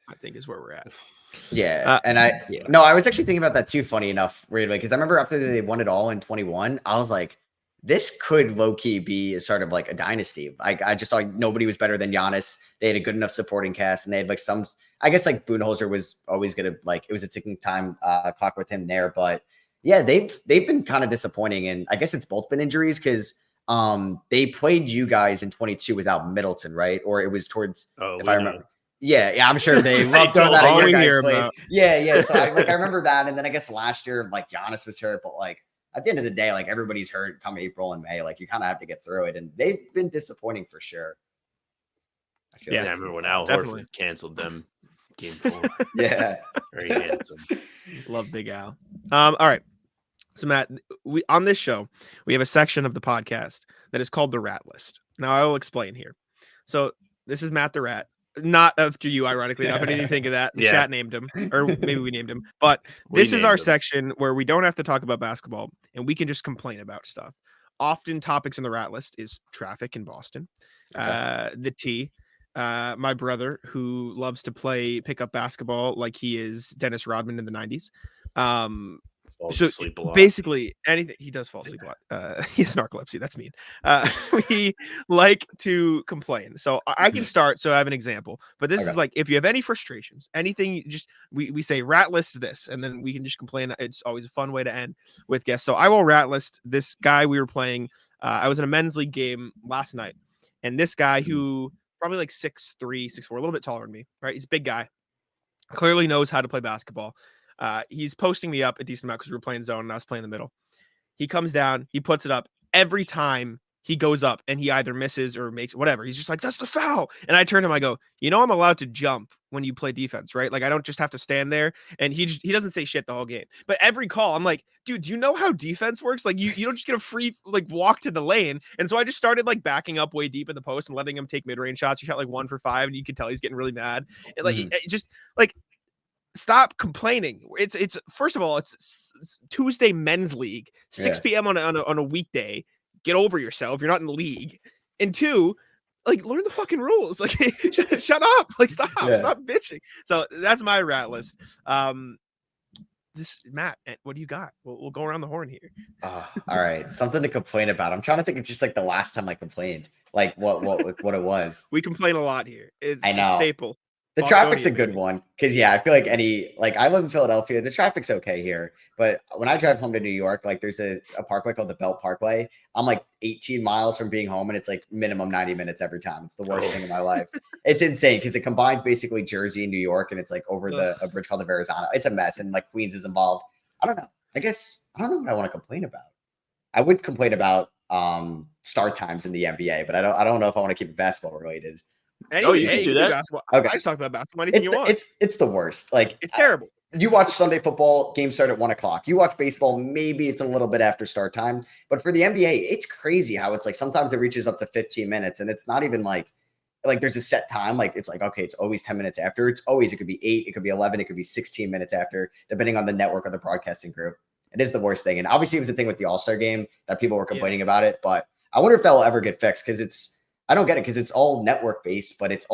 I think is where we're at. Yeah. And I was actually thinking about that too, funny enough, weirdly, because I remember after they won it all in 21, I was like, this could low-key be a sort of like a dynasty. Like, I just thought nobody was better than Giannis. They had a good enough supporting cast, and they had like some, I guess like Budenholzer was always going to like, it was a ticking time clock with him there. But yeah, they've been kind of disappointing. And I guess it's both been injuries because they played you guys in 22 without Middleton, right? Or it was towards, if I remember. Yeah, I'm sure they loved throwing that at your guys' place. Yeah. So I remember that. And then I guess last year, like Giannis was hurt, but like, at the end of the day, like everybody's hurt come April and May. Like you kind of have to get through it, and they've been disappointing for sure. I feel Yeah, like I remember when Al Definitely. Horford canceled them game 4. yeah. Very handsome. Love Big Al. All right. So Matt, we on this show, we have a section of the podcast that is called the Rat List. Now I will explain here. So this is Matt the Rat, not after you, ironically enough. I didn't even think of that. The Yeah. chat named him, or maybe we named him. But We this is named our him. section where we don't have to talk about basketball and we can just complain about stuff. Often topics in the Rat List is traffic in Boston, the T. My brother who loves to play pickup basketball like he is Dennis Rodman in the 90s. Falls So asleep a lot. basically anything he does fall asleep a lot. He has narcolepsy. That's mean. We like to complain. So I can start. So I have an example, but this is like, if you have any frustrations, anything, just, we say rat list this, and then we can just complain. It's always a fun way to end with guests. So I will rat list this guy we were playing. I was in a men's league game last night, and this guy who probably like 6'3", 6'4", a little bit taller than me, right? He's a big guy, clearly knows how to play basketball. He's posting me up a decent amount because we were playing zone and I was playing the middle. He comes down, he puts it up. Every time he goes up and he either misses or makes whatever, he's just like, that's the foul. And I turn to him, I go, I'm allowed to jump when you play defense, right? Like I don't just have to stand there. And he doesn't say shit the whole game. But every call, I'm like, dude, do you know how defense works? Like you don't just get a free like walk to the lane. And so I just started like backing up way deep in the post and letting him take mid-range shots. He shot like 1 for 5, and you could tell he's getting really mad. And like it just like, stop complaining. It's first of all, it's Tuesday men's league, 6 p.m. on a weekday. Get over yourself. You're not in the league. And 2, like learn the fucking rules. Like shut up. Like stop bitching. So that's my rat list. This Matt, what do you got? We'll go around the horn here. All right, something to complain about. I'm trying to think of just like the last time I complained, like what it was. We complain a lot here. It's I know. a staple. The traffic's a good one because I feel like I live in Philadelphia. The traffic's okay here, but when I drive home to New York, like there's a parkway called the Belt Parkway. I'm like 18 miles from being home, and it's like minimum 90 minutes every time. It's the worst thing in my life. It's insane because it combines basically Jersey and New York, and it's like over a bridge called the Verrazano. It's a mess, and like Queens is involved. I don't know. I don't know what I want to complain about. I would complain about start times in the NBA, but I don't know if I want to keep it basketball related. You can do that. Basketball. Okay. I just talk about basketball. Anything you want. It's the worst. Like It's terrible. You watch Sunday football, games start at 1:00. You watch baseball, maybe it's a little bit after start time. But for the NBA, it's crazy how it's like sometimes it reaches up to 15 minutes, and it's not even like there's a set time. Like it's like, okay, it's always 10 minutes after. It could be 8, it could be 11, it could be 16 minutes after, depending on the network or the broadcasting group. It is the worst thing. And obviously it was a thing with the All-Star game that people were complaining about it. But I wonder if that will ever get fixed because I don't get it because it's all network based, but it's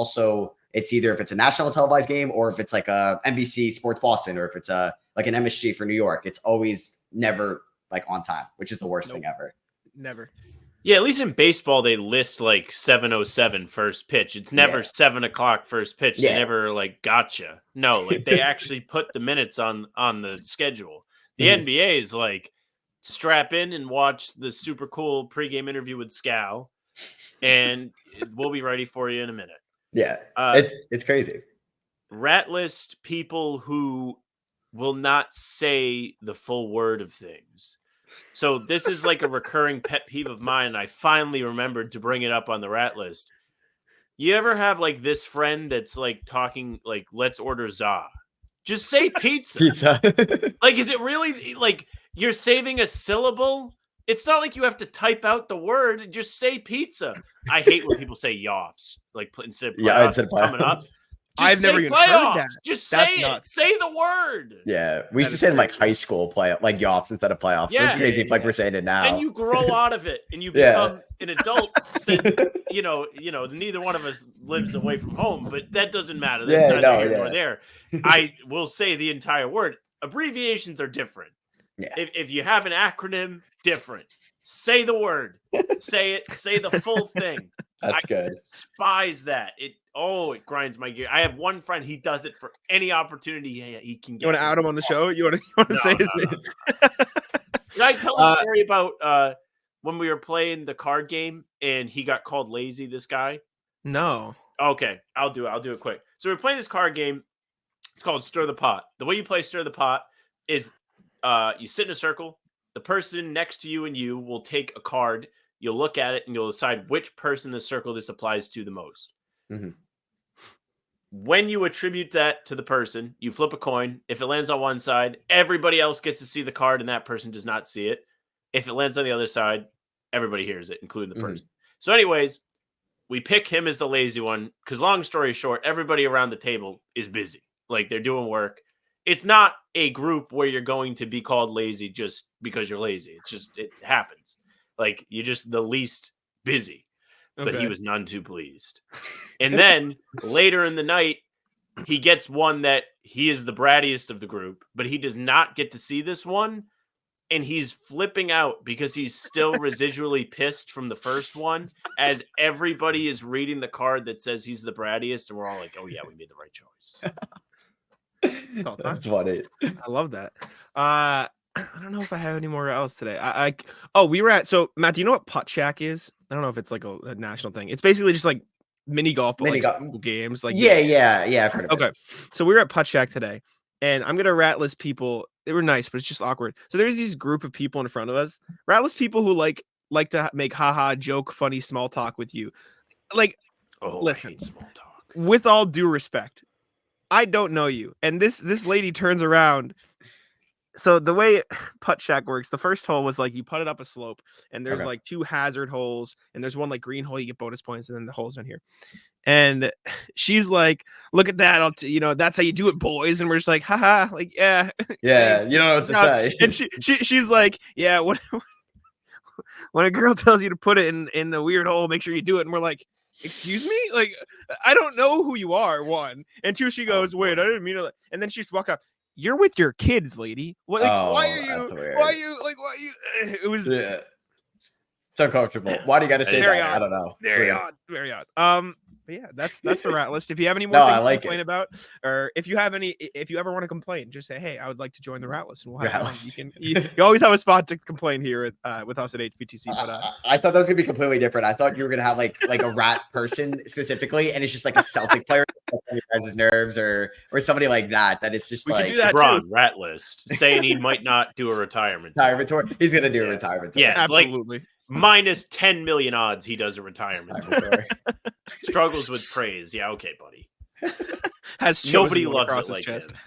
either if it's a national televised game or if it's like a NBC Sports Boston or if it's like an MSG for New York. It's always never like on time, which is the worst thing ever. Never. Yeah, at least in baseball they list like 7:07 first pitch. It's never 7:00 first pitch. They never like gotcha. No, like they actually put the minutes on the schedule. The NBA is like strap in and watch the super cool pregame interview with Scal. And we'll be ready for you in a minute. Yeah, it's crazy. Rat list people who will not say the full word of things. So this is like a recurring pet peeve of mine. And I finally remembered to bring it up on the rat list. You ever have like this friend that's like talking like, let's order za. Just say pizza. Like, is it really like you're saving a syllable? It's not like you have to type out the word. Just say pizza. I hate when people say yoffs, like instead of playoffs coming up. I've never even heard that. Just say it. Say the word. Yeah, we used to say in like high school like yoffs instead of playoffs. Yeah, it's crazy if like we're saying it now. And you grow out of it, and you become an adult. You know, neither one of us lives away from home, but that doesn't matter. That's neither here nor there. I will say the entire word. Abbreviations are different. Yeah. If you have an acronym, different. Say the word. Say it. Say the full thing. That's good. Despise that. It grinds my gear. I have one friend. He does it for any opportunity he can get. You want to out him on the show? You want to say his name? Did I tell a story about when we were playing the card game and he got called lazy? This guy. No. Okay, I'll do it quick. So we're playing this card game. It's called Stir the Pot. The way you play Stir the Pot is you sit in a circle. the person next to you and you will take a card. You'll look at it and you'll decide which person in the circle this applies to the most. Mm-hmm. When you attribute that to the person, you flip a coin. If it lands on one side, everybody else gets to see the card and that person does not see it. If it lands on the other side, everybody hears it, including the person. So anyways, we pick him as the lazy one because long story short, everybody around the table is busy. Like they're doing work. It's not a group where you're going to be called lazy just because you're lazy. It's just, it happens. Like you're just the least busy. But he was none too pleased. And then later in the night, he gets one that he is the brattiest of the group, but he does not get to see this one. And he's flipping out because he's still residually pissed from the first one as everybody is reading the card that says he's the brattiest. And we're all like, oh, yeah, we made the right choice. That's funny. I love that. I don't know if I have any more else today. We were at, so Matt, do you know what putt shack is? I don't know if it's like a national thing. It's basically just like mini golf, but school games. Like yeah. I've heard of it. Okay. So we were at putt shack today and I'm going to rat list people. They were nice, but it's just awkward. So there's these group of people in front of us, rat list people who like to make haha joke, funny, small talk with you. Like, listen, small talk. With all due respect, I don't know you. And this lady turns around. So the way putt shack works, the first hole was like you put it up a slope and there's like 2 hazard holes and there's one like green hole, you get bonus points, and then the holes in here. And she's like, look at that. That's how you do it, boys. And we're just like, haha, like, yeah. Yeah, you don't know what to say. And she's like, yeah, when a girl tells you to put it in the weird hole, make sure you do it. And we're like, excuse me? Like, I don't know who you are, one. And two, she goes, wait, I didn't mean it. And then she just walk up. You're with your kids, lady. What? Like, why are you? It was. Yeah. It's uncomfortable. Why do you got to say that? Odd. I don't know. Very odd. But yeah, that's the rat list. If you have any more things to complain about, or if you ever want to complain, just say, hey, I would like to join the rat list, and we'll have you always have a spot to complain here with us at HPTC. But I thought that was gonna be completely different. I thought you were gonna have like a rat person specifically, and it's just like a Celtic player on your guys' nerves or somebody like that. That it's just we like can do that LeBron, too. Rat list saying he might not do a retirement tour. He's gonna do a retirement tour. Yeah, absolutely. Like, minus 10 million odds he does a retirement tour. Struggles with praise. Yeah, okay, buddy. Has nobody loves across his like chest. him.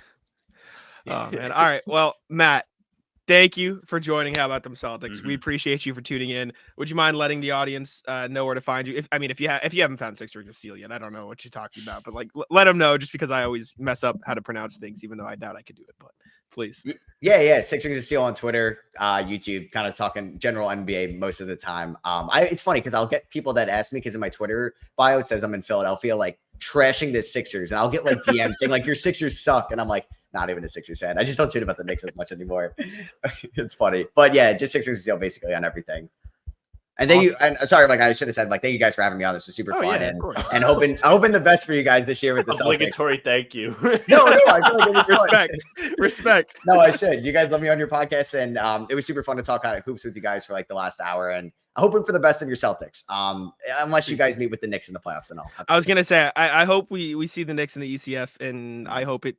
Oh man! All right, well, Matt, thank you for joining How About Them Celtics. We appreciate you for tuning in. Would you mind letting the audience know where to find you? If you haven't found Six Rings of Steel yet, I don't know what you're talking about, but like let them know, just because I always mess up how to pronounce things, even though I doubt I could do it. But please. Yeah. Six Rings of Steel on Twitter, YouTube, kind of talking general NBA most of the time. It's funny because I'll get people that ask me, because in my Twitter bio it says I'm in Philadelphia, like trashing the Sixers, and I'll get like DMs saying like your Sixers suck, and I'm like, not even a Sixers fan. I just don't tweet about the Knicks as much anymore. It's funny, but yeah, just Six Rings of Steel basically on everything. And thank you. And sorry, like I should have said, like, thank you guys for having me on. This was super fun, yeah, and hoping the best for you guys this year with the obligatory Celtics. Thank you. No, I feel like it was respect. No, I should. You guys let me on your podcast, and it was super fun to talk kind of hoops with you guys for like the last hour. And I'm hoping for the best of your Celtics. Unless you guys meet with the Knicks in the playoffs, then I was gonna say I hope we see the Knicks in the ECF, and I hope it.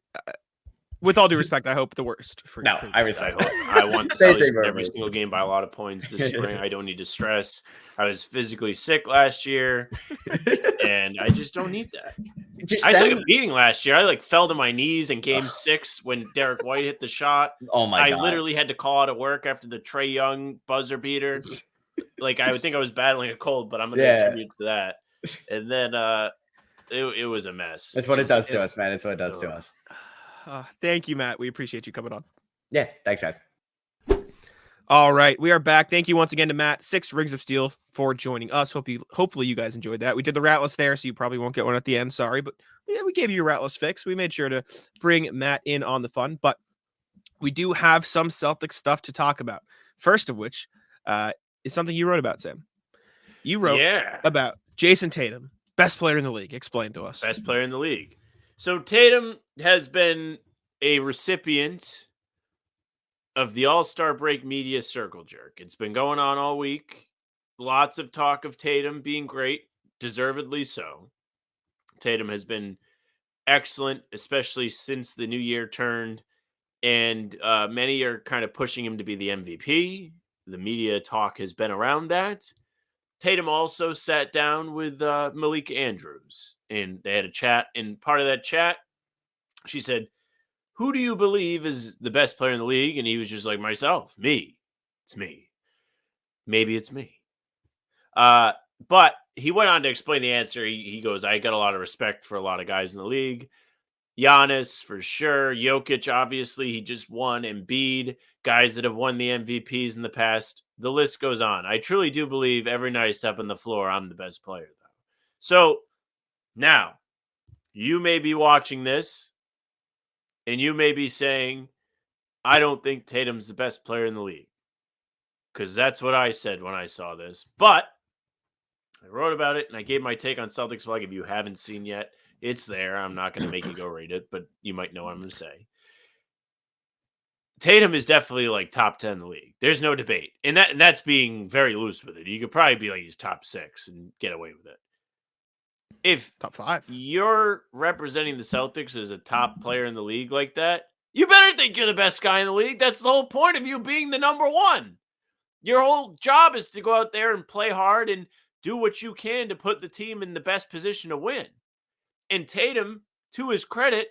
With all due respect, I hope the worst. I want the Celtics to win every single game by a lot of points this spring. I don't need to stress. I was physically sick last year, and I just don't need that. I took a beating last year. I like fell to my knees in Game 6 when Derek White hit the shot. Oh my God! I literally had to call out of work after the Trae Young buzzer beater. Like I would think I was battling a cold, but I'm going to attribute to that. And then it was a mess. That's what it does to us, man. It's what it does to us. Thank you, Matt. We appreciate you coming on. Yeah, thanks, guys. All right, we are back. Thank you once again to Matt, Six Rings of Steel, for joining us. Hopefully you guys enjoyed that. We did the rat list there, so you probably won't get one at the end. Sorry, but yeah, we gave you a rat list fix. We made sure to bring Matt in on the fun, but we do have some Celtics stuff to talk about. First of which is something you wrote about, Sam. You wrote about Jayson Tatum, best player in the league. Explain to us. Best player in the league. So Tatum has been a recipient of the All-Star break media circle jerk. It's been going on all week. Lots of talk of Tatum being great, deservedly so. Tatum has been excellent, especially since the new year turned. and many are kind of pushing him to be the MVP. The media talk has been around that. Tatum also sat down with Malik Andrews, and they had a chat. And part of that chat, she said, "Who do you believe is the best player in the league?" And he was just like, "Myself, me. It's me. Maybe it's me." But he went on to explain the answer. He goes, "I got a lot of respect for a lot of guys in the league. Giannis, for sure. Jokic, obviously, he just won. Embiid, guys that have won the MVPs in the past. The list goes on. I truly do believe every night I step on the floor, I'm the best player, though." So now you may be watching this and you may be saying, "I don't think Tatum's the best player in the league," because that's what I said when I saw this. But I wrote about it and I gave my take on Celtics Flag. If you haven't seen yet, it's there. I'm not going to make you go read it, but you might know what I'm going to say. Tatum is definitely like top 10 in the league. There's no debate. And that's being very loose with it. You could probably be like he's top 6 and get away with it. If Top 5. you're representing the Celtics as a top player in the league like that, you better think you're the best guy in the league. That's the whole point of you being the number one. Your whole job is to go out there and play hard and do what you can to put the team in the best position to win. And Tatum, to his credit,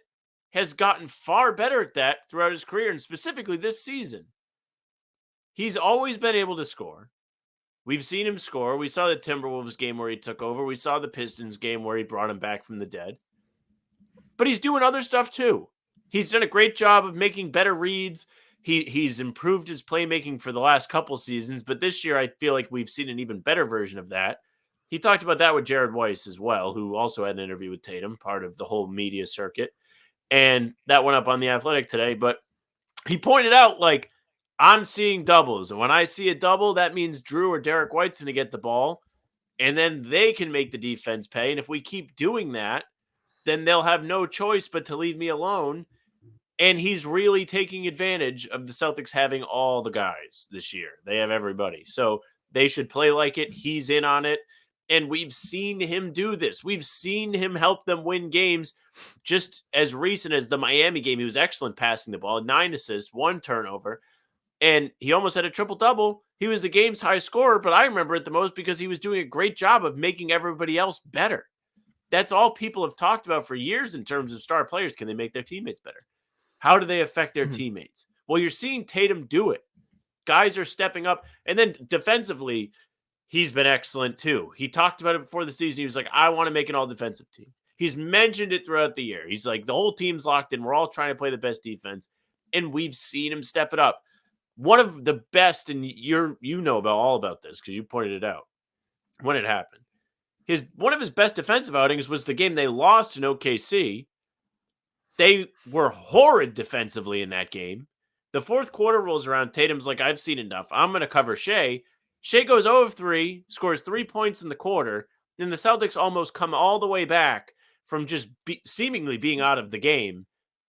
has gotten far better at that throughout his career, and specifically this season. He's always been able to score. We've seen him score. We saw the Timberwolves game where he took over. We saw the Pistons game where he brought him back from the dead. But he's doing other stuff too. He's done a great job of making better reads. He's improved his playmaking for the last couple seasons, but this year I feel like we've seen an even better version of that. He talked about that with Jared Weiss as well, who also had an interview with Tatum, part of the whole media circuit. And that went up on The Athletic today. But he pointed out, like, I'm seeing doubles. And when I see a double, that means Drew or Derek White's going to get the ball. And then they can make the defense pay. And if we keep doing that, then they'll have no choice but to leave me alone. And he's really taking advantage of the Celtics having all the guys this year. They have everybody. So they should play like it. He's in on it. And we've seen him do this. We've seen him help them win games just as recent as the Miami game. He was excellent passing the ball, 9 assists, 1 turnover. And he almost had a triple-double. He was the game's high scorer, but I remember it the most because he was doing a great job of making everybody else better. That's all people have talked about for years in terms of star players. Can they make their teammates better? How do they affect their teammates? Well, you're seeing Tatum do it. Guys are stepping up. And then defensively, he's been excellent too. He talked about it before the season. He was like, I want to make an all-defensive team. He's mentioned it throughout the year. He's like, the whole team's locked in. We're all trying to play the best defense. And we've seen him step it up. One of the best, and you know all about this because you pointed it out when it happened. One of his best defensive outings was the game they lost in OKC. They were horrid defensively in that game. The fourth quarter rolls around. Tatum's like, I've seen enough. I'm going to cover Shea. Shea goes 0 of 3, scores 3 points in the quarter, and the Celtics almost come all the way back from just seemingly being out of the game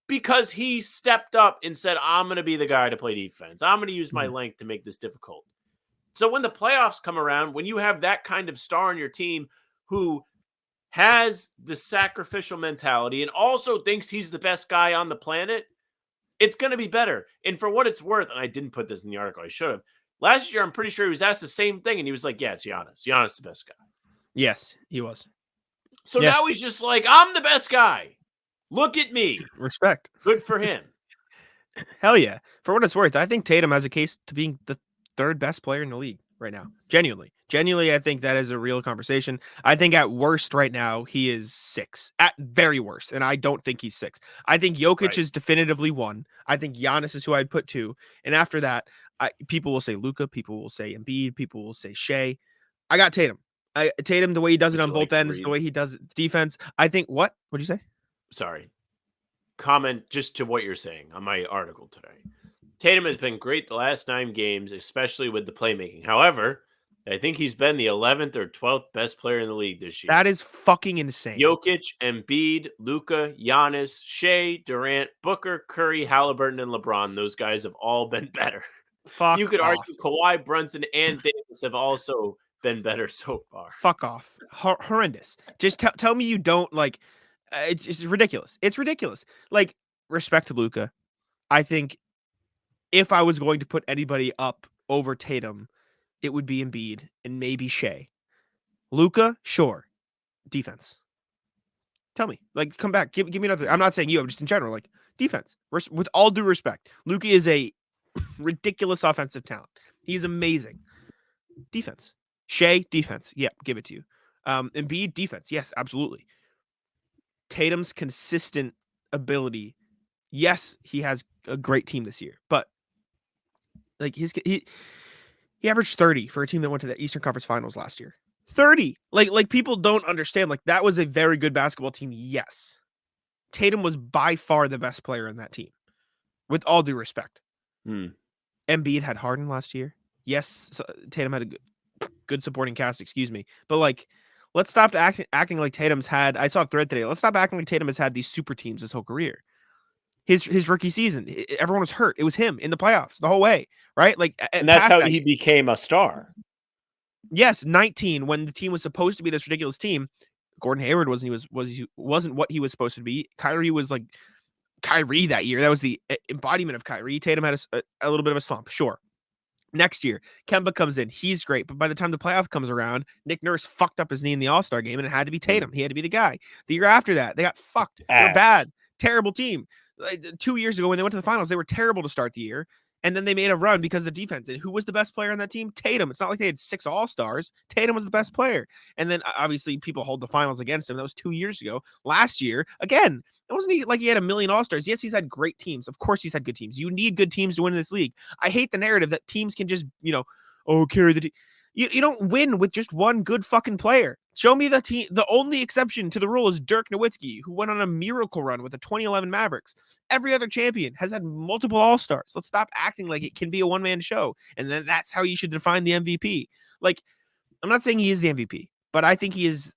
because he stepped up and said, I'm going to be the guy to play defense. I'm going to use my length to make this difficult. So when the playoffs come around, when you have that kind of star on your team who has the sacrificial mentality and also thinks he's the best guy on the planet, it's going to be better. And for what it's worth, and I didn't put this in the article, I should have. Last year, I'm pretty sure he was asked the same thing, and he was like, yeah, it's Giannis. Giannis is the best guy. Yes, he was. So now he's just like, I'm the best guy. Look at me. Respect. Good for him. Hell yeah. For what it's worth, I think Tatum has a case to being the 3rd best player in the league right now. Genuinely, I think that is a real conversation. I think at worst right now, he is 6. At very worst, and I don't think he's 6. I think Jokic is definitively 1. I think Giannis is who I'd put 2. And after that, people will say Luka, people will say Embiid, people will say Shea. I got Tatum. Tatum, the way he does it on both ends, the way he does defense. I think, what? What'd you say? Sorry. Comment just to what you're saying on my article today. Tatum has been great the last 9 games, especially with the playmaking. However, I think he's been the 11th or 12th best player in the league this year. That is fucking insane. Jokic, Embiid, Luka, Giannis, Shea, Durant, Booker, Curry, Halliburton, and LeBron. Those guys have all been better. Fuck You could off. argue Kawhi, Brunson, and Davis have also been better so far. Fuck off. Horrendous. Just tell me you don't like. It's ridiculous. It's ridiculous. Like, respect to Luka. I think if I was going to put anybody up over Tatum, it would be Embiid and maybe Shea. Luka, sure. Defense. Tell me. Like, come back. Give me another. I'm not saying you, I'm just in general. Like, defense. With all due respect, Luka is a ridiculous offensive talent. He's amazing. Defense. Shea, defense. Yeah, give it to you. Embiid, defense. Yes, absolutely. Tatum's consistent ability. Yes, he has a great team this year, but like he averaged 30 for a team that went to the Eastern Conference Finals last year. 30. Like people don't understand. Like, that was a very good basketball team. Yes. Tatum was by far the best player in that team. With all due respect. Embiid had Harden last year. Yes, Tatum had a good supporting cast, excuse me. But like, let's stop acting like Tatum's had. I saw a thread today. Let's stop acting like Tatum has had these super teams his whole career. His rookie season, everyone was hurt. It was him in the playoffs the whole way, right? Like, and that's how he became a star. Yes, 19 when the team was supposed to be this ridiculous team. Gordon Hayward wasn't what he was supposed to be. Kyrie was like Kyrie that year. That was the embodiment of Kyrie. Tatum had a little bit of a slump, sure. Next year, Kemba comes in. He's great. But by the time the playoff comes around, Nick Nurse fucked up his knee in the All-Star game, and it had to be Tatum. He had to be the guy. The year after that, they got fucked. They were bad. Terrible team. 2 years ago when they went to the finals, they were terrible to start the year. And then they made a run because of the defense. And who was the best player on that team? Tatum. It's not like they had 6 All-Stars. Tatum was the best player. And then obviously people hold the finals against him. That was 2 years ago. Last year, again, it wasn't like he had a million All-Stars. Yes, he's had great teams. Of course he's had good teams. You need good teams to win in this league. I hate the narrative that teams can just, carry the team. You don't win with just one good fucking player. Show me the team. The only exception to the rule is Dirk Nowitzki, who went on a miracle run with the 2011 Mavericks. Every other champion has had multiple All-Stars. Let's stop acting like it can be a one-man show. And then that's how you should define the MVP. Like, I'm not saying he is the MVP, but I think he is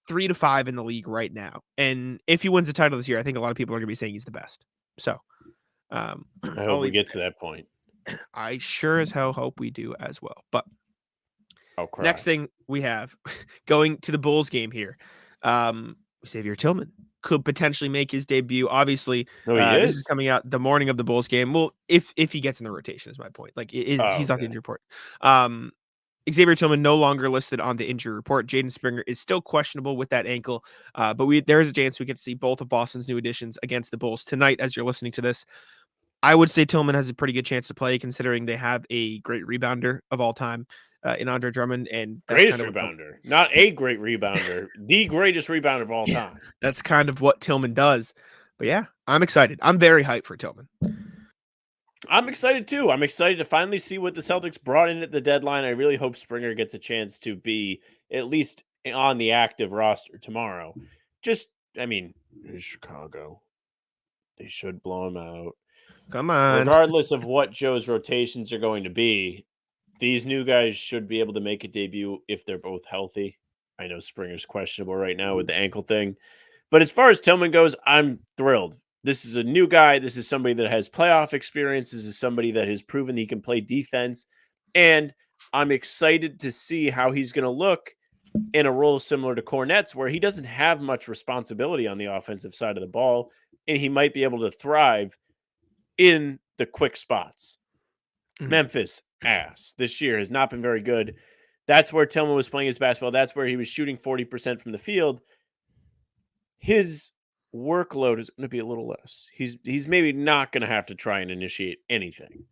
3 to 5 in the league right now. And if he wins the title this year, I think a lot of people are going to be saying he's the best. So, I hope we get to that point. I sure as hell hope we do as well. But next thing we have going to the Bulls game here. Xavier Tillman could potentially make his debut. Obviously, this is coming out the morning of the Bulls game. Well, if he gets in the rotation is my point. Like, he's not the injury report. Xavier Tillman no longer listed on the injury report. Jaden Springer is still questionable with that ankle. But there is a chance we get to see both of Boston's new additions against the Bulls tonight as you're listening to this. I would say Tillman has a pretty good chance to play considering they have a great rebounder of all time. In Andre Drummond, and greatest rebounder, not a great rebounder, the greatest rebounder of all time. That's kind of what Tillman does. But yeah, I'm excited. I'm very hyped for Tillman. I'm excited too. I'm excited to finally see what the Celtics brought in at the deadline. I really hope Springer gets a chance to be at least on the active roster tomorrow. It's Chicago. They should blow him out. Come on. Regardless of what Joe's rotations are going to be, these new guys should be able to make a debut if they're both healthy. I know Springer's questionable right now with the ankle thing. But as far as Tillman goes, I'm thrilled. This is a new guy. This is somebody that has playoff experience. This is somebody that has proven he can play defense. And I'm excited to see how he's going to look in a role similar to Cornette's, where he doesn't have much responsibility on the offensive side of the ball, and he might be able to thrive in the quick spots. Memphis ass this year has not been very good. That's where Tillman was playing his basketball. That's where he was shooting 40% from the field. His workload is going to be a little less. He's maybe not going to have to try and initiate anything.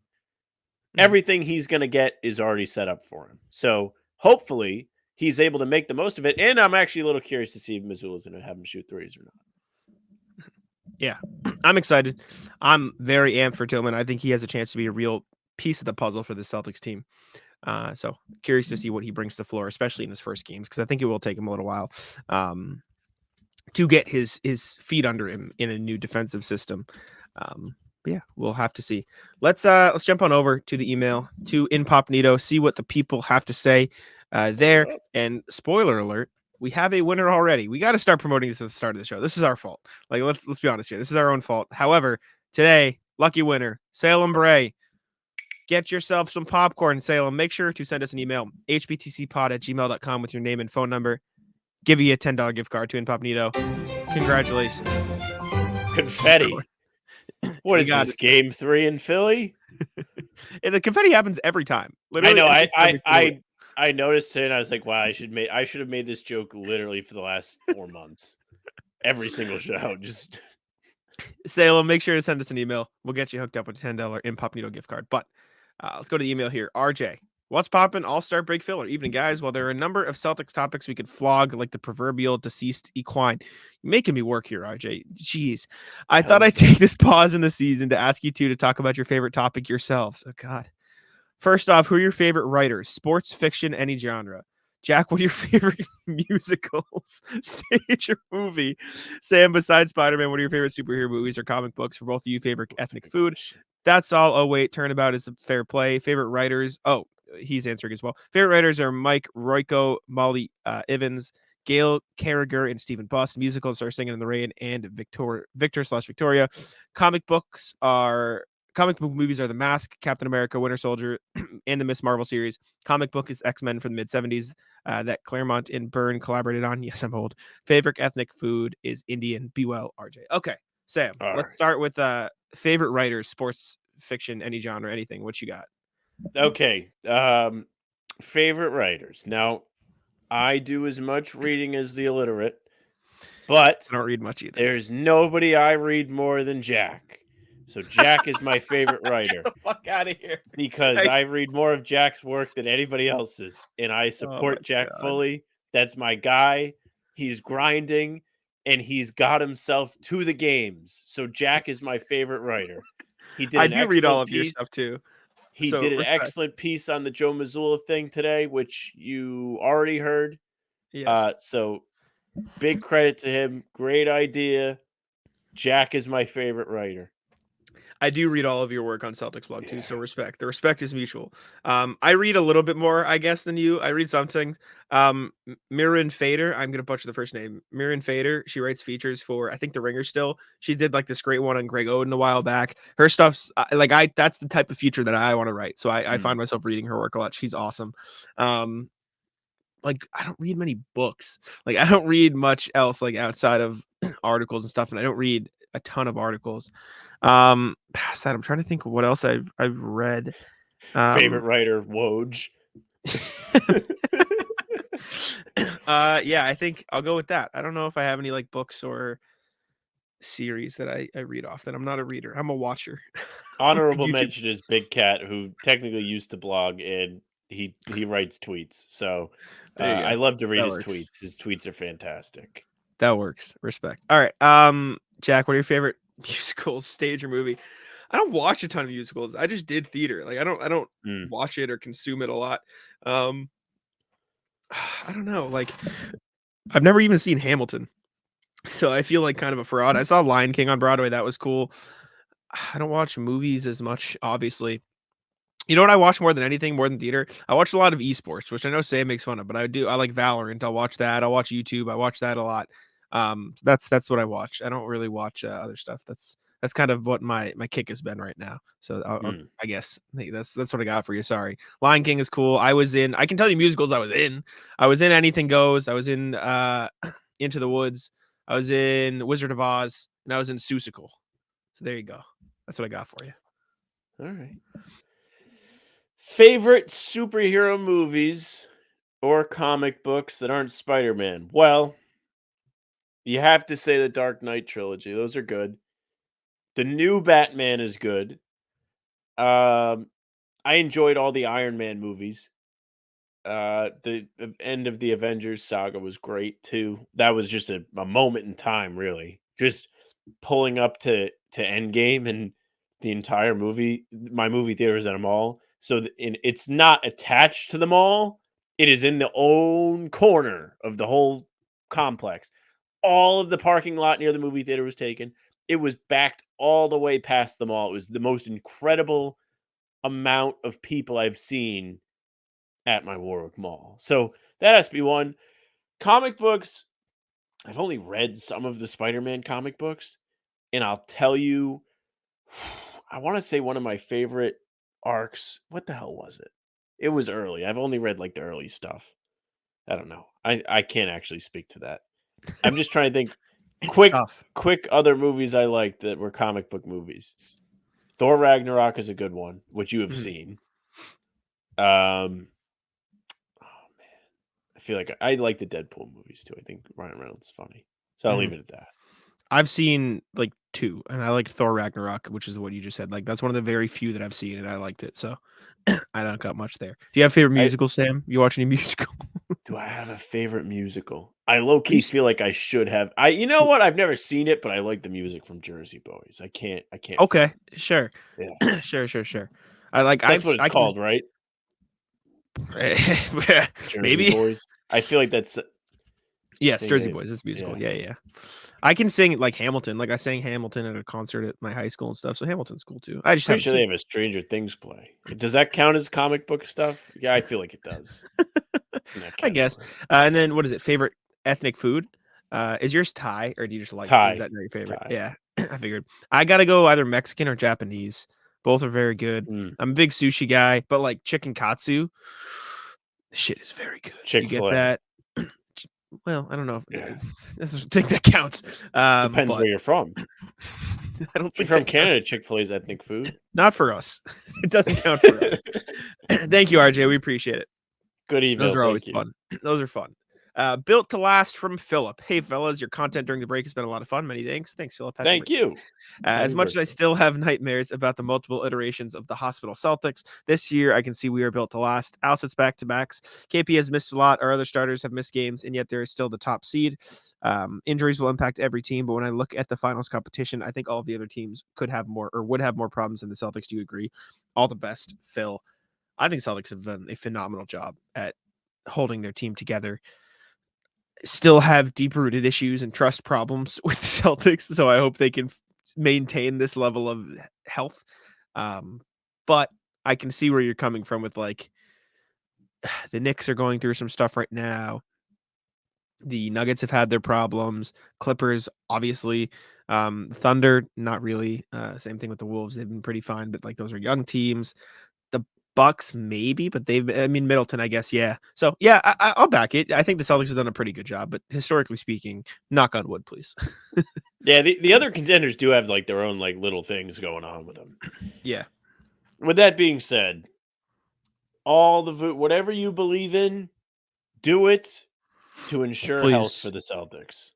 Everything he's going to get is already set up for him. So hopefully he's able to make the most of it. And I'm actually a little curious to see if Mazzulla's going to have him shoot threes or not. Yeah, I'm excited. I'm very amped for Tillman. I think he has a chance to be a real piece of the puzzle for the Celtics team. So curious to see what he brings to the floor, especially in his first games, because I think it will take him a little while to get his feet under him in a new defensive system. But yeah, we'll have to see. Let's jump on over to the email to Incognito, see what the people have to say there. And spoiler alert, we have a winner already. We got to start promoting this at the start of the show. This is our fault. Like, let's be honest here. This is our own fault. However, today, lucky winner, Salem Bray. Get yourself some popcorn, Salem. Make sure to send us an email, hbtcpod@gmail.com with your name and phone number. Give you a $10 gift card to Incognito. Congratulations. Confetti. What You is got this, game 3 in Philly? And the confetti happens every time. I Literally know. every time we throw it. I noticed it, and I was like, wow, I should have made this joke literally for the last 4 months. Every single show. Just Salem, make sure to send us an email. We'll get you hooked up with a $10 Incognito gift card. But let's go to the email here. RJ, what's poppin'? All-star break filler. Evening, guys. While there are a number of Celtics topics we could flog, like the proverbial deceased equine, you're making me work here, RJ. Jeez. I thought I'd take this pause in the season to ask you two to talk about your favorite topic yourselves. Oh, God. First off, who are your favorite writers? Sports, fiction, any genre. Jack, what are your favorite musicals, stage, or movie? Sam, besides Spider-Man, what are your favorite superhero movies or comic books? For both of you, favorite ethnic food? That's all. Oh, wait, Turnabout is a fair play. Favorite writers? Oh, he's answering as well. Favorite writers are Mike Royko, Molly Evans, Gail Carriger, and Stephen Buss. Musicals are Singing in the Rain and Victor/Victoria. Comic book movies are The Mask, Captain America, Winter Soldier, and the Miss Marvel series. Comic book is X-Men from the mid-70s that Claremont and Byrne collaborated on. Yes, I'm old. Favorite ethnic food is Indian. Be well, RJ. Okay, Sam, let's start with favorite writers, sports, fiction, any genre, anything. What you got? okay. Favorite writers. Now, I do as much reading as the illiterate, but I don't read much either. there's nobody I read more than Jack. So Jack is my favorite writer. Get the fuck out of here. Because I read more of Jack's work than anybody else's, and I support Jack fully. That's my guy. He's grinding, and he's got himself to the games. So Jack is my favorite writer. He did. I do read all of your stuff too. He did an excellent piece on the Joe Mazzulla thing today, which you already heard. Yes. So big credit to him. Great idea. Jack is my favorite writer. I do read all of your work on Celtics blog too, so respect. The respect is mutual. I read a little bit more, I guess, than you. I read some things. Mirren Fader, I'm gonna butcher the first name. Mirren Fader, she writes features for I think The Ringer still. She did like this great one on Greg Oden a while back. Her stuff's that's the type of feature that I want to write. So I find myself reading her work a lot. She's awesome. Like I don't read many books. Like I don't read much else like outside of articles and stuff, and I don't read a ton of articles. Past that, I'm trying to think of what else I've read. Favorite writer, Woj. Yeah, I think I'll go with that. I don't know if I have any like books or series that I read off. That I'm not a reader. I'm a watcher. Honorable mention is Big Cat, who technically used to blog, and he writes tweets. So I love to read his tweets. His tweets are fantastic. That works. Respect. All right. Jack, what are your favorite musicals, stage, or movie? I don't watch a ton of musicals. I just did theater. Like I don't watch it or consume it a lot. I don't know. Like I've never even seen Hamilton, so I feel like kind of a fraud. I saw Lion King on Broadway. That was cool. I don't watch movies as much, obviously. You know what I watch more than anything, more than theater? I watch a lot of esports, which I know Sam makes fun of, but I do. I like Valorant. I'll watch that. I'll watch YouTube. I watch that a lot. That's what I watch. I don't really watch other stuff. That's kind of what my kick has been right now. So I guess that's what I got for you. Sorry. Lion King is cool. I can tell you musicals I was in. I was in Anything Goes. I was in Into the Woods. I was in Wizard of Oz, and I was in Seussical. So there you go. That's what I got for you. All right. Favorite superhero movies or comic books that aren't Spider-Man? Well, you have to say the Dark Knight trilogy. Those are good. The new Batman is good. I enjoyed all the Iron Man movies. The end of the Avengers saga was great too. That was just a moment in time, really. Just pulling up to Endgame and the entire movie. My movie theater is at a mall, so it's not attached to the mall. It is in the own corner of the whole complex. All of the parking lot near the movie theater was taken. It was backed all the way past the mall. It was the most incredible amount of people I've seen at my Warwick Mall. So that has to be one. Comic books. I've only read some of the Spider-Man comic books, and I'll tell you, I want to say one of my favorite arcs. What the hell was it? It was early. I've only read like the early stuff. I don't know. I can't actually speak to that. I'm just trying to think. Quick other movies I liked that were comic book movies. Thor Ragnarok is a good one, which you have seen. Oh man, I feel like I like the Deadpool movies too. I think Ryan Reynolds is funny, so I'll leave it at that. I've seen like 2, and I like Thor Ragnarok, which is what you just said. Like that's one of the very few that I've seen, and I liked it. So I don't got much there. Do you have a favorite musical, Sam? You watch any musical? Do I have a favorite musical? I low key feel like I should have. You know what? I've never seen it, but I like the music from Jersey Boys. I can't. Okay, sure. Yeah. sure. I like. That's what it's called, right? Maybe. Boys. I feel like that's. Yes, Jersey Boys. It's musical. Yeah. I can sing like Hamilton. Like I sang Hamilton at a concert at my high school and stuff. So Hamilton's cool too. I just pretty sure they have a Stranger Things play. Does that count as comic book stuff? Yeah, I feel like it does. I guess. And then what is it? Favorite ethnic food? Is yours Thai, or do you just like Thai? Is that your favorite? Thai. Yeah, I figured. I gotta go either Mexican or Japanese. Both are very good. I'm a big sushi guy, but like chicken katsu, the shit is very good. Chick-fil-A. You get that? Well, I don't know if I think that counts. Depends where you're from. I don't think you're from Canada. Chick-fil-A is ethnic food. Not for us. It doesn't count for us. Thank you, RJ. We appreciate it. Good email. Those are always fun. Those are fun. Built to last from Philip. Hey, fellas, your content during the break has been a lot of fun. Many thanks. Thanks, Philip. Thank you. As much as I still have nightmares about the multiple iterations of the hospital Celtics, this year I can see we are built to last. Al sits back-to-backs. KP has missed a lot. Our other starters have missed games, and yet they're still the top seed. Injuries will impact every team, but when I look at the finals competition, I think all of the other teams could have more or would have more problems than the Celtics. Do you agree? All the best, Phil. I think Celtics have done a phenomenal job at holding their team together. Still have deep-rooted issues and trust problems with the Celtics, so I hope they can maintain this level of health. But I can see where you're coming from with like the Knicks are going through some stuff right now. The Nuggets have had their problems. Clippers, obviously. Thunder, not really. Same thing with the Wolves. They've been pretty fine, but like those are young teams. The Bucks, maybe, but Middleton, I guess. Yeah. So yeah, I'll back it. I think the Celtics have done a pretty good job, but historically speaking, knock on wood, please. Yeah. The other contenders do have like their own like little things going on with them. Yeah. With that being said, whatever you believe in, do it to ensure health for the Celtics.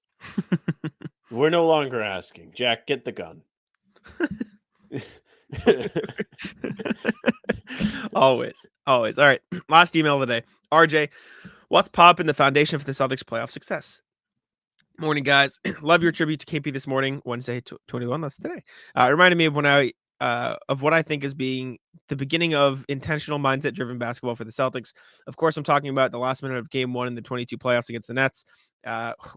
We're no longer asking. Jack, get the gun. Always. All right. Last email of the day. RJ, what's poppin' the foundation for the Celtics playoff success? Morning, guys. Love your tribute to KP this morning, Wednesday 21. That's today. It reminded me of when of what I think is being the beginning of intentional mindset-driven basketball for the Celtics. Of course, I'm talking about the last minute of Game 1 in the 22 playoffs against the Nets.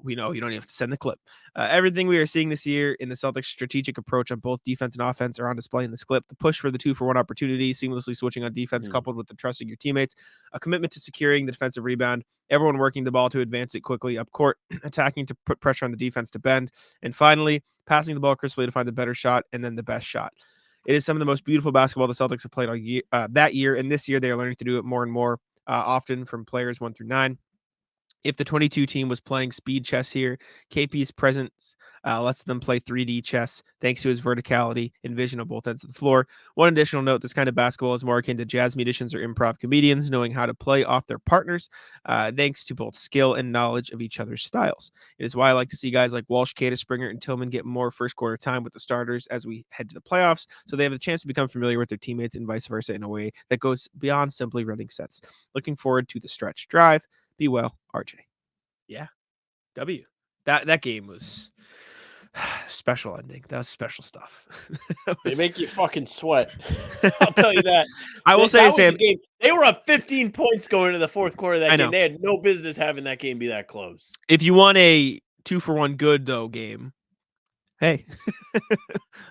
We know you don't even have to send the clip. Everything we are seeing this year in the Celtics' strategic approach on both defense and offense are on display in this clip. The push for the 2-for-1 opportunity, seamlessly switching on defense, coupled with the trusting your teammates, a commitment to securing the defensive rebound, everyone working the ball to advance it quickly up court, attacking to put pressure on the defense to bend, and finally, passing the ball crisply to find the better shot and then the best shot. It is some of the most beautiful basketball the Celtics have played all year, that year, and this year they are learning to do it more and more often from players 1 through 9. If the 22 team was playing speed chess here, KP's presence lets them play 3D chess thanks to his verticality and vision on both ends of the floor. One additional note, this kind of basketball is more akin to jazz musicians or improv comedians knowing how to play off their partners thanks to both skill and knowledge of each other's styles. It is why I like to see guys like Walsh, Kata, Springer, and Tillman get more first quarter time with the starters as we head to the playoffs, so they have the chance to become familiar with their teammates and vice versa in a way that goes beyond simply running sets. Looking forward to the stretch drive. Be well, RJ. Yeah. W. That game was special ending. That was special stuff. They make you fucking sweat. I'll tell you that. I will say, Sam, they were up 15 points going into the fourth quarter of that game. They had no business having that game be that close. If you want a 2-for-1 good though game, hey,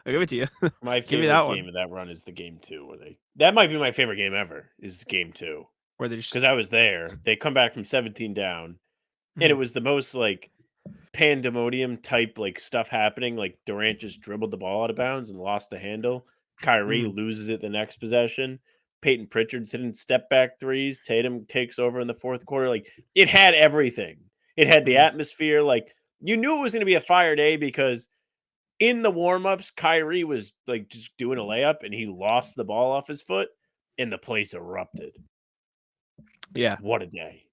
I'll give it to you. My favorite game of that run is the game 2 that might be my favorite game ever. Is game 2 where they just because I was there. They come back from 17 down. And it was the most like pandemonium type like stuff happening. Like Durant just dribbled the ball out of bounds and lost the handle. Kyrie loses it the next possession. Peyton Pritchard's hitting step back threes. Tatum takes over in the fourth quarter. Like it had everything. It had the atmosphere. Like you knew it was going to be a fire day because in the warm-ups, Kyrie was like just doing a layup and he lost the ball off his foot and the place erupted. Yeah. What a day.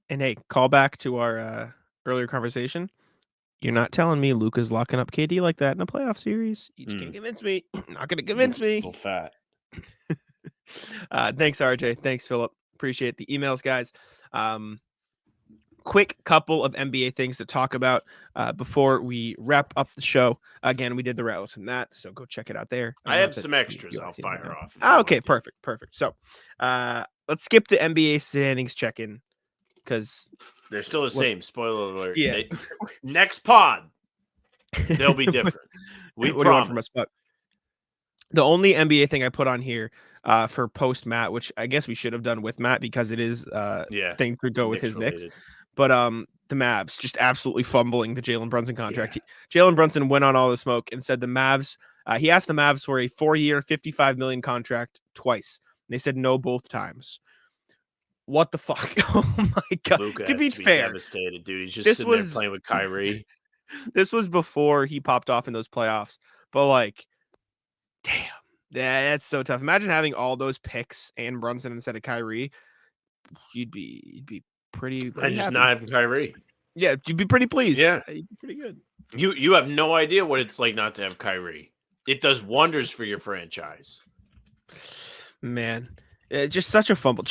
And hey, call back to our earlier conversation. You're not telling me Luka's locking up KD like that in a playoff series. You just can't convince me. Not going to convince me. So fat. Thanks, RJ. Thanks, Philip. Appreciate the emails, guys. Quick couple of NBA things to talk about before we wrap up the show. Again, we did the Rattles from that, so go check it out there. I have some extras I'll fire off. Oh, okay, perfect. So let's skip the NBA standings check-in because they're still the same. Spoiler alert. Yeah. Next pod, they'll be different. We what do you want from us? But the only NBA thing I put on here for post Matt, which I guess we should have done with Matt because it is thing to go with his Knicks. But the Mavs just absolutely fumbling the Jalen Brunson contract. Yeah. Jalen Brunson went on all the smoke and said the Mavs. He asked the Mavs for a 4-year, $55 million contract twice. And they said no both times. What the fuck? Oh my god! Luka to be has to fair, devastated, dude. He's just sitting there playing with Kyrie. This was before he popped off in those playoffs. But like, damn, that's so tough. Imagine having all those picks and Brunson instead of Kyrie. You'd be pretty And just happy. not having Kyrie. Yeah, you'd be pretty pleased. Yeah, you'd be pretty good. You have no idea what it's like not to have Kyrie. It does wonders for your franchise. Man, just such a fumble.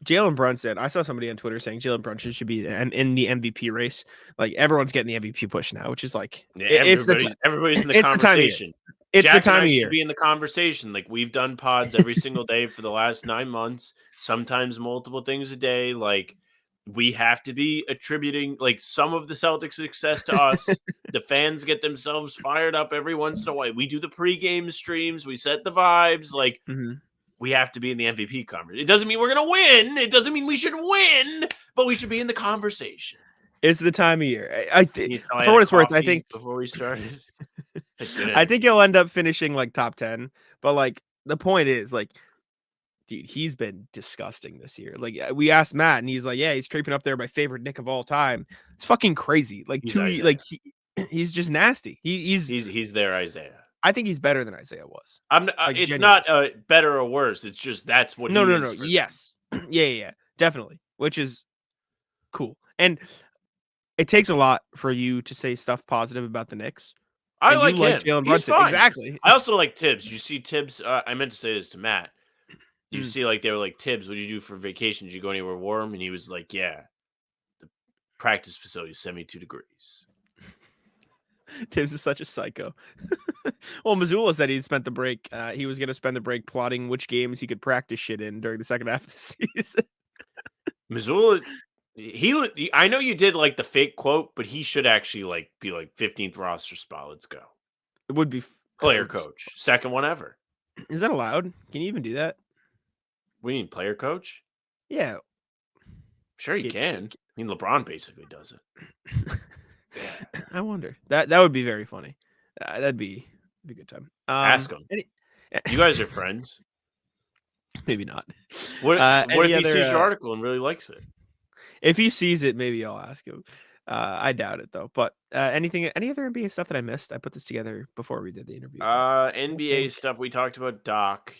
Jalen Brunson. I saw somebody on Twitter saying Jalen Brunson should be in the MVP race. Like everyone's getting the MVP push now, which is like everybody's in the conversation. It's Jack the time and I of should year. Be in the conversation. Like we've done pods every single day for the last 9 months. Sometimes multiple things a day. Like we have to be attributing like some of the Celtics' success to us. The fans get themselves fired up every once in a while. We do the pregame streams. We set the vibes. Like we have to be in the MVP conversation. It doesn't mean we're going to win. It doesn't mean we should win, but we should be in the conversation. It's the time of year. For what it's worth, I think before we started, I think he'll end up finishing like top 10. But like the point is, like, dude, he's been disgusting this year. Like we asked Matt, and he's like, "Yeah, he's creeping up there. My favorite Knick of all time." It's fucking crazy. Like he's just nasty. He's there, Isaiah. I think he's better than Isaiah was. It's genuinely. Not better or worse. It's just that's what. No. Yes, yeah, definitely. Which is cool, and it takes a lot for you to say stuff positive about the Knicks. I like him. Jalen Brunson. Exactly. I also like Tibbs. You see Tibbs. I meant to say this to Matt. You see, like they were like, Tibbs, what did you do for vacation? Did you go anywhere warm? And he was like, yeah, the practice facility is 72 degrees. Tibbs is such a psycho. Well, Mazzulla said he'd spent the break. He was going to spend the break plotting which games he could practice shit in during the second half of the season. Mazzulla, I know you did like the fake quote, but he should actually like be like 15th roster spot. Let's go. It would be player coach, second one ever. Is that allowed? Can you even do that? We need player coach. Yeah, sure you can. I mean, LeBron basically does it. Yeah. I wonder that would be very funny. That'd be a good time. Ask him. You guys are friends. Maybe not. What if he sees your article and really likes it? If he sees it, maybe I'll ask him. I doubt it though. But any other NBA stuff that I missed? I put this together before we did the interview. NBA stuff we talked about. Doc.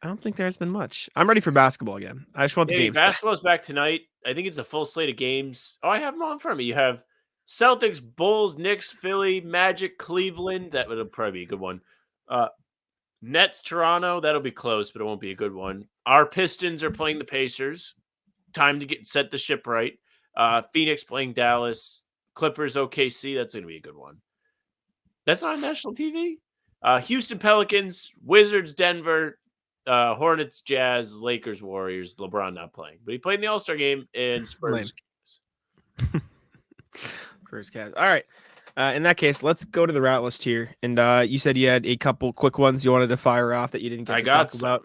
I don't think there's been much. I'm ready for basketball again. I just want the games. Basketball's back tonight. I think it's a full slate of games. Oh, I have them all in front of me. You have Celtics, Bulls, Knicks, Philly, Magic, Cleveland. That would probably be a good one. Nets, Toronto. That'll be close, but it won't be a good one. Our Pistons are playing the Pacers. Time to set the ship right. Phoenix playing Dallas. Clippers, OKC. That's going to be a good one. That's not on national TV. Houston Pelicans, Wizards, Denver. Hornets, Jazz, Lakers, Warriors. LeBron not playing, but he played in the All-Star game and Spurs. Spurs Cavs. All right. In that case, let's go to the route list here. And you said you had a couple quick ones you wanted to fire off that you didn't get to talk about.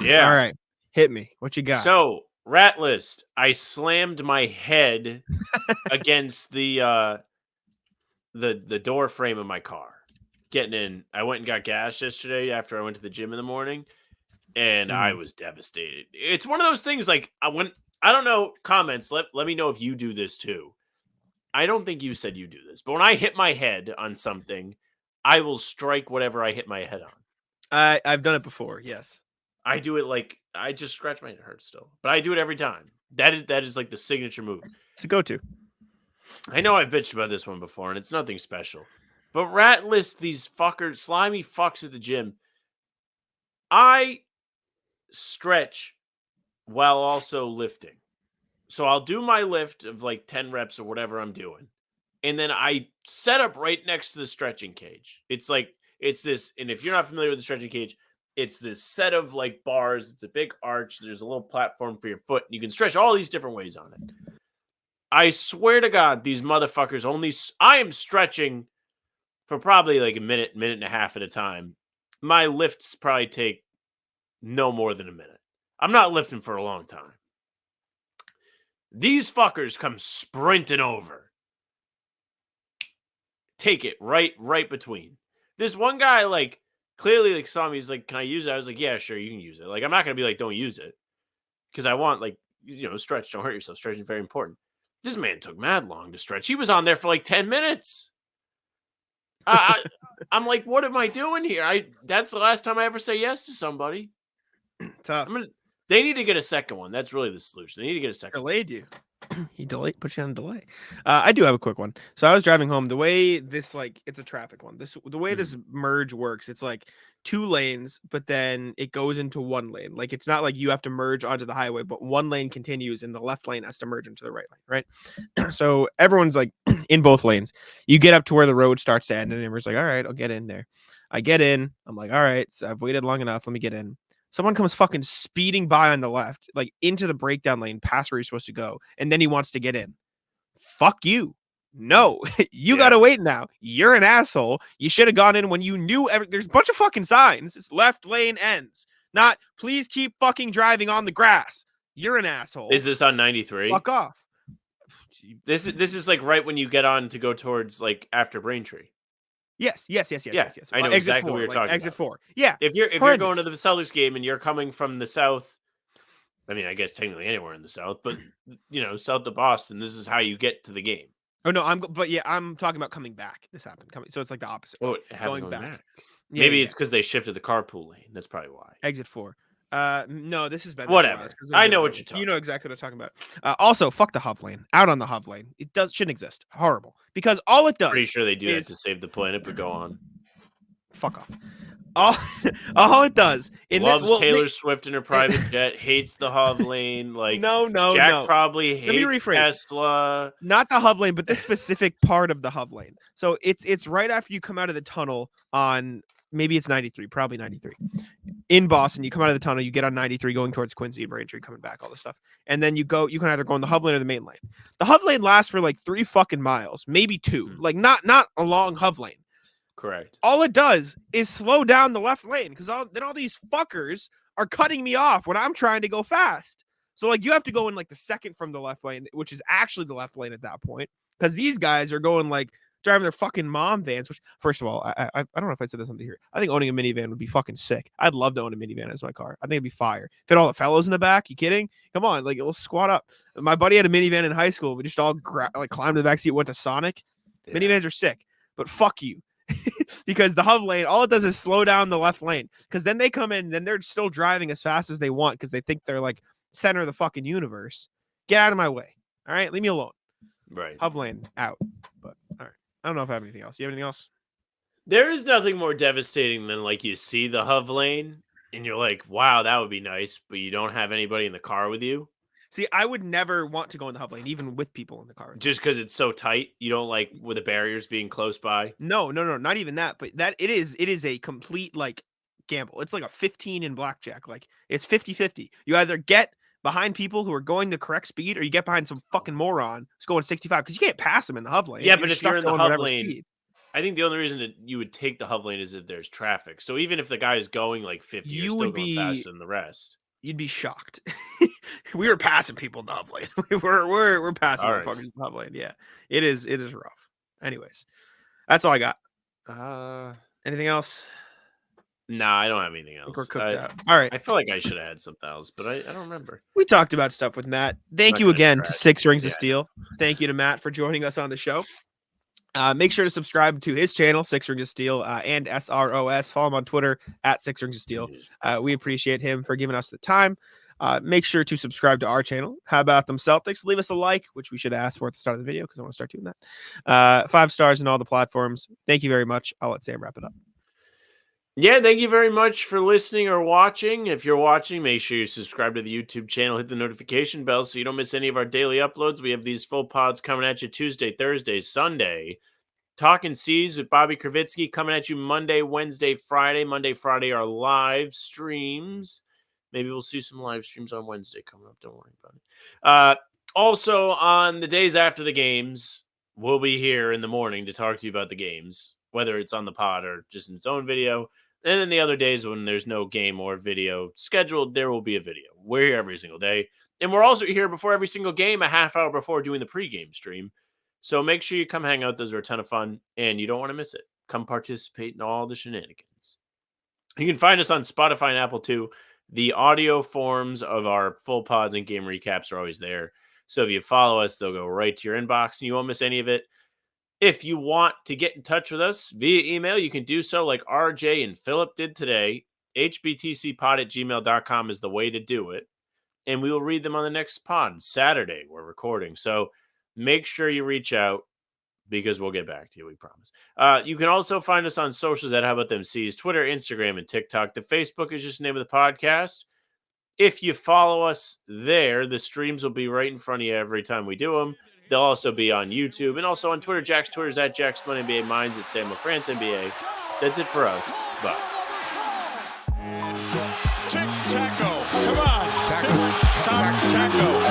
Yeah. All right. Hit me. What you got? So, rat list. I slammed my head against the door frame of my car. Getting in. I went and got gas yesterday after I went to the gym in the morning. And I was devastated. It's one of those things like I don't know, comments. Let me know if you do this too. I don't think you said you do this, but when I hit my head on something, I will strike whatever I hit my head on. I've done it before. Yes. I do it like I just scratch my head. It hurts still, but I do it every time. That is like the signature move. It's a go-to. I know I've bitched about this one before, and it's nothing special. But rat list these fuckers, slimy fucks at the gym. I stretch while also lifting. So I'll do my lift of like 10 reps or whatever I'm doing. And then I set up right next to the stretching cage. It's this, and if you're not familiar with the stretching cage, it's this set of like bars. It's a big arch. There's a little platform for your foot. And you can stretch all these different ways on it. I swear to God, these motherfuckers I am stretching for probably like a minute and a half at a time. My lifts probably take no more than a minute. I'm not lifting for a long time. These fuckers come sprinting over. Take it right between. This one guy, like, clearly like saw me. He's like, "Can I use it?" I was like, "Yeah, sure, you can use it." Like, I'm not gonna be like, "Don't use it," because I want, like, stretch. Don't hurt yourself. Stretching is very important. This man took mad long to stretch. He was on there for like 10 minutes. I'm like, what am I doing here? That's the last time I ever say yes to somebody. Tough. They need to get a second one. That's really the solution. They need to get a second. Delayed you. He put you on delay. I do have a quick one. So I was driving home. The way this, like, it's a traffic one. The way this merge works, it's like 2 lanes, but then it goes into 1 lane. Like, it's not like you have to merge onto the highway, but 1 lane continues and the left lane has to merge into the right lane, right? So everyone's like in both lanes. You get up to where the road starts to end, and everyone's like, all right, I'll get in there. I get in. I'm like, all right, so I've waited long enough. Let me get in. Someone comes fucking speeding by on the left, like into the breakdown lane, past where you're supposed to go, and then he wants to get in. Fuck you. No, you gotta wait now. You're an asshole. You should have gone in when you knew there's a bunch of fucking signs. It's left lane ends. Not please keep fucking driving on the grass. You're an asshole. Is this on 93? Fuck off. This is like right when you get on to go towards like after Braintree. Yes. I know exactly what you're talking exit about. 4. Yeah. If you're going to the Celtics game and you're coming from the south, I mean, I guess technically anywhere in the south, but south of Boston, this is how you get to the game. Oh no, I'm talking about coming back. This happened. So it's like the opposite. Oh, going back. Yeah, maybe it's because they shifted the carpool lane. That's probably why. Exit 4. No, this has been whatever. I know what you're talking. You know exactly what I'm talking about. Also, fuck the Hub lane. Out on the Hub lane. It shouldn't exist. Horrible. Because all it does. Pretty sure they do that to save the planet, but go on. Fuck off. All it does. Loves Taylor Swift in her private jet. Hates the Hub lane. Like no. Jack probably hates Tesla. Not the Hub lane, but the specific part of the Hub lane. So it's right after you come out of the tunnel on. Maybe it's 93, probably 93. In Boston, you come out of the tunnel, you get on 93 going towards Quincy and Braintree, coming back, all this stuff. And then you can either go on the Hub lane or the main lane. The Hub lane lasts for like 3 fucking miles, maybe 2. Like not a long Hub lane. Correct. All it does is slow down the left lane because then all these fuckers are cutting me off when I'm trying to go fast. So like you have to go in like the second from the left lane, which is actually the left lane at that point, because these guys are going like driving their fucking mom vans, which, first of all, I don't know if I said this on here. I think owning a minivan would be fucking sick. I'd love to own a minivan as my car. I think it'd be fire. Fit all the fellows in the back. You kidding? Come on, like, we'll squat up. My buddy had a minivan in high school. We just all climbed to the back seat, went to Sonic. Yeah. Minivans are sick, but fuck you. Because the Hub lane, all it does is slow down the left lane. Because then they come in, then they're still driving as fast as they want because they think they're like center of the fucking universe. Get out of my way. All right, leave me alone. Right. Hub lane out. But all right. I don't know if I have anything else. You have anything else? There is nothing more devastating than like you see the Hub lane and you're like, wow, that would be nice, but you don't have anybody in the car with you. See, I would never want to go in the Hub lane, even with people in the car. Just because it's so tight, you don't like with the barriers being close by. No, not even that. But it is a complete like gamble. It's like a 15 in blackjack. Like it's 50-50. You either get behind people who are going the correct speed, or you get behind some fucking moron who's going 65 because you can't pass them in the Hub lane. Yeah, but if you're in the Hub lane, I think the only reason that you would take the Hub lane is if there's traffic. So even if the guy is going like 50, you're still going faster than the rest. You'd be shocked. We were passing people in the Hub lane. We're passing motherfuckers in the Hub lane. Yeah, it is rough. Anyways, that's all I got. Anything else? Nah, I don't have anything I think else. we're cooked out. All right. I feel like I should have had something else, but I don't remember. We talked about stuff with Matt. Thank Not you gonna again to trash. 6 Rings of Yeah. Steel. Thank you to Matt for joining us on the show. Make sure to subscribe to his channel, 6 Rings of Steel, and SROS. Follow him on Twitter at 6 Rings of Steel. We appreciate him for giving us the time. Make sure to subscribe to our channel. How about them Celtics? Leave us a like, which we should ask for at the start of the video because I want to start doing that. 5 stars on all the platforms. Thank you very much. I'll let Sam wrap it up. Yeah, thank you very much for listening or watching. If you're watching, make sure you subscribe to the YouTube channel, hit the notification bell so you don't miss any of our daily uploads. We have these full pods coming at you Tuesday, Thursday, Sunday. Talking C's with Bobby Kravitsky coming at you Monday, Wednesday, Friday. Monday, Friday are live streams. Maybe we'll see some live streams on Wednesday coming up. Don't worry about it. Also, on the days after the games, we'll be here in the morning to talk to you about the games, whether it's on the pod or just in its own video. And then the other days when there's no game or video scheduled, there will be a video. We're here every single day. And we're also here before every single game, a half hour before doing the pregame stream. So make sure you come hang out. Those are a ton of fun, and you don't want to miss it. Come participate in all the shenanigans. You can find us on Spotify and Apple too. The audio forms of our full pods and game recaps are always there. So if you follow us, they'll go right to your inbox, and you won't miss any of it. If you want to get in touch with us via email, you can do so like RJ and Philip did today. hbtcpod@gmail.com is the way to do it. And we will read them on the next pod. Saturday, we're recording. So make sure you reach out because we'll get back to you, we promise. You can also find us on socials at How About Them C's, Twitter, Instagram, and TikTok. The Facebook is just the name of the podcast. If you follow us there, the streams will be right in front of you every time we do them. They'll also be on YouTube and also on Twitter. Jack's Twitter is at Jack's Money NBA. Mine's at Samuel France NBA. That's it for us. Bye. Taco, come on. Taco.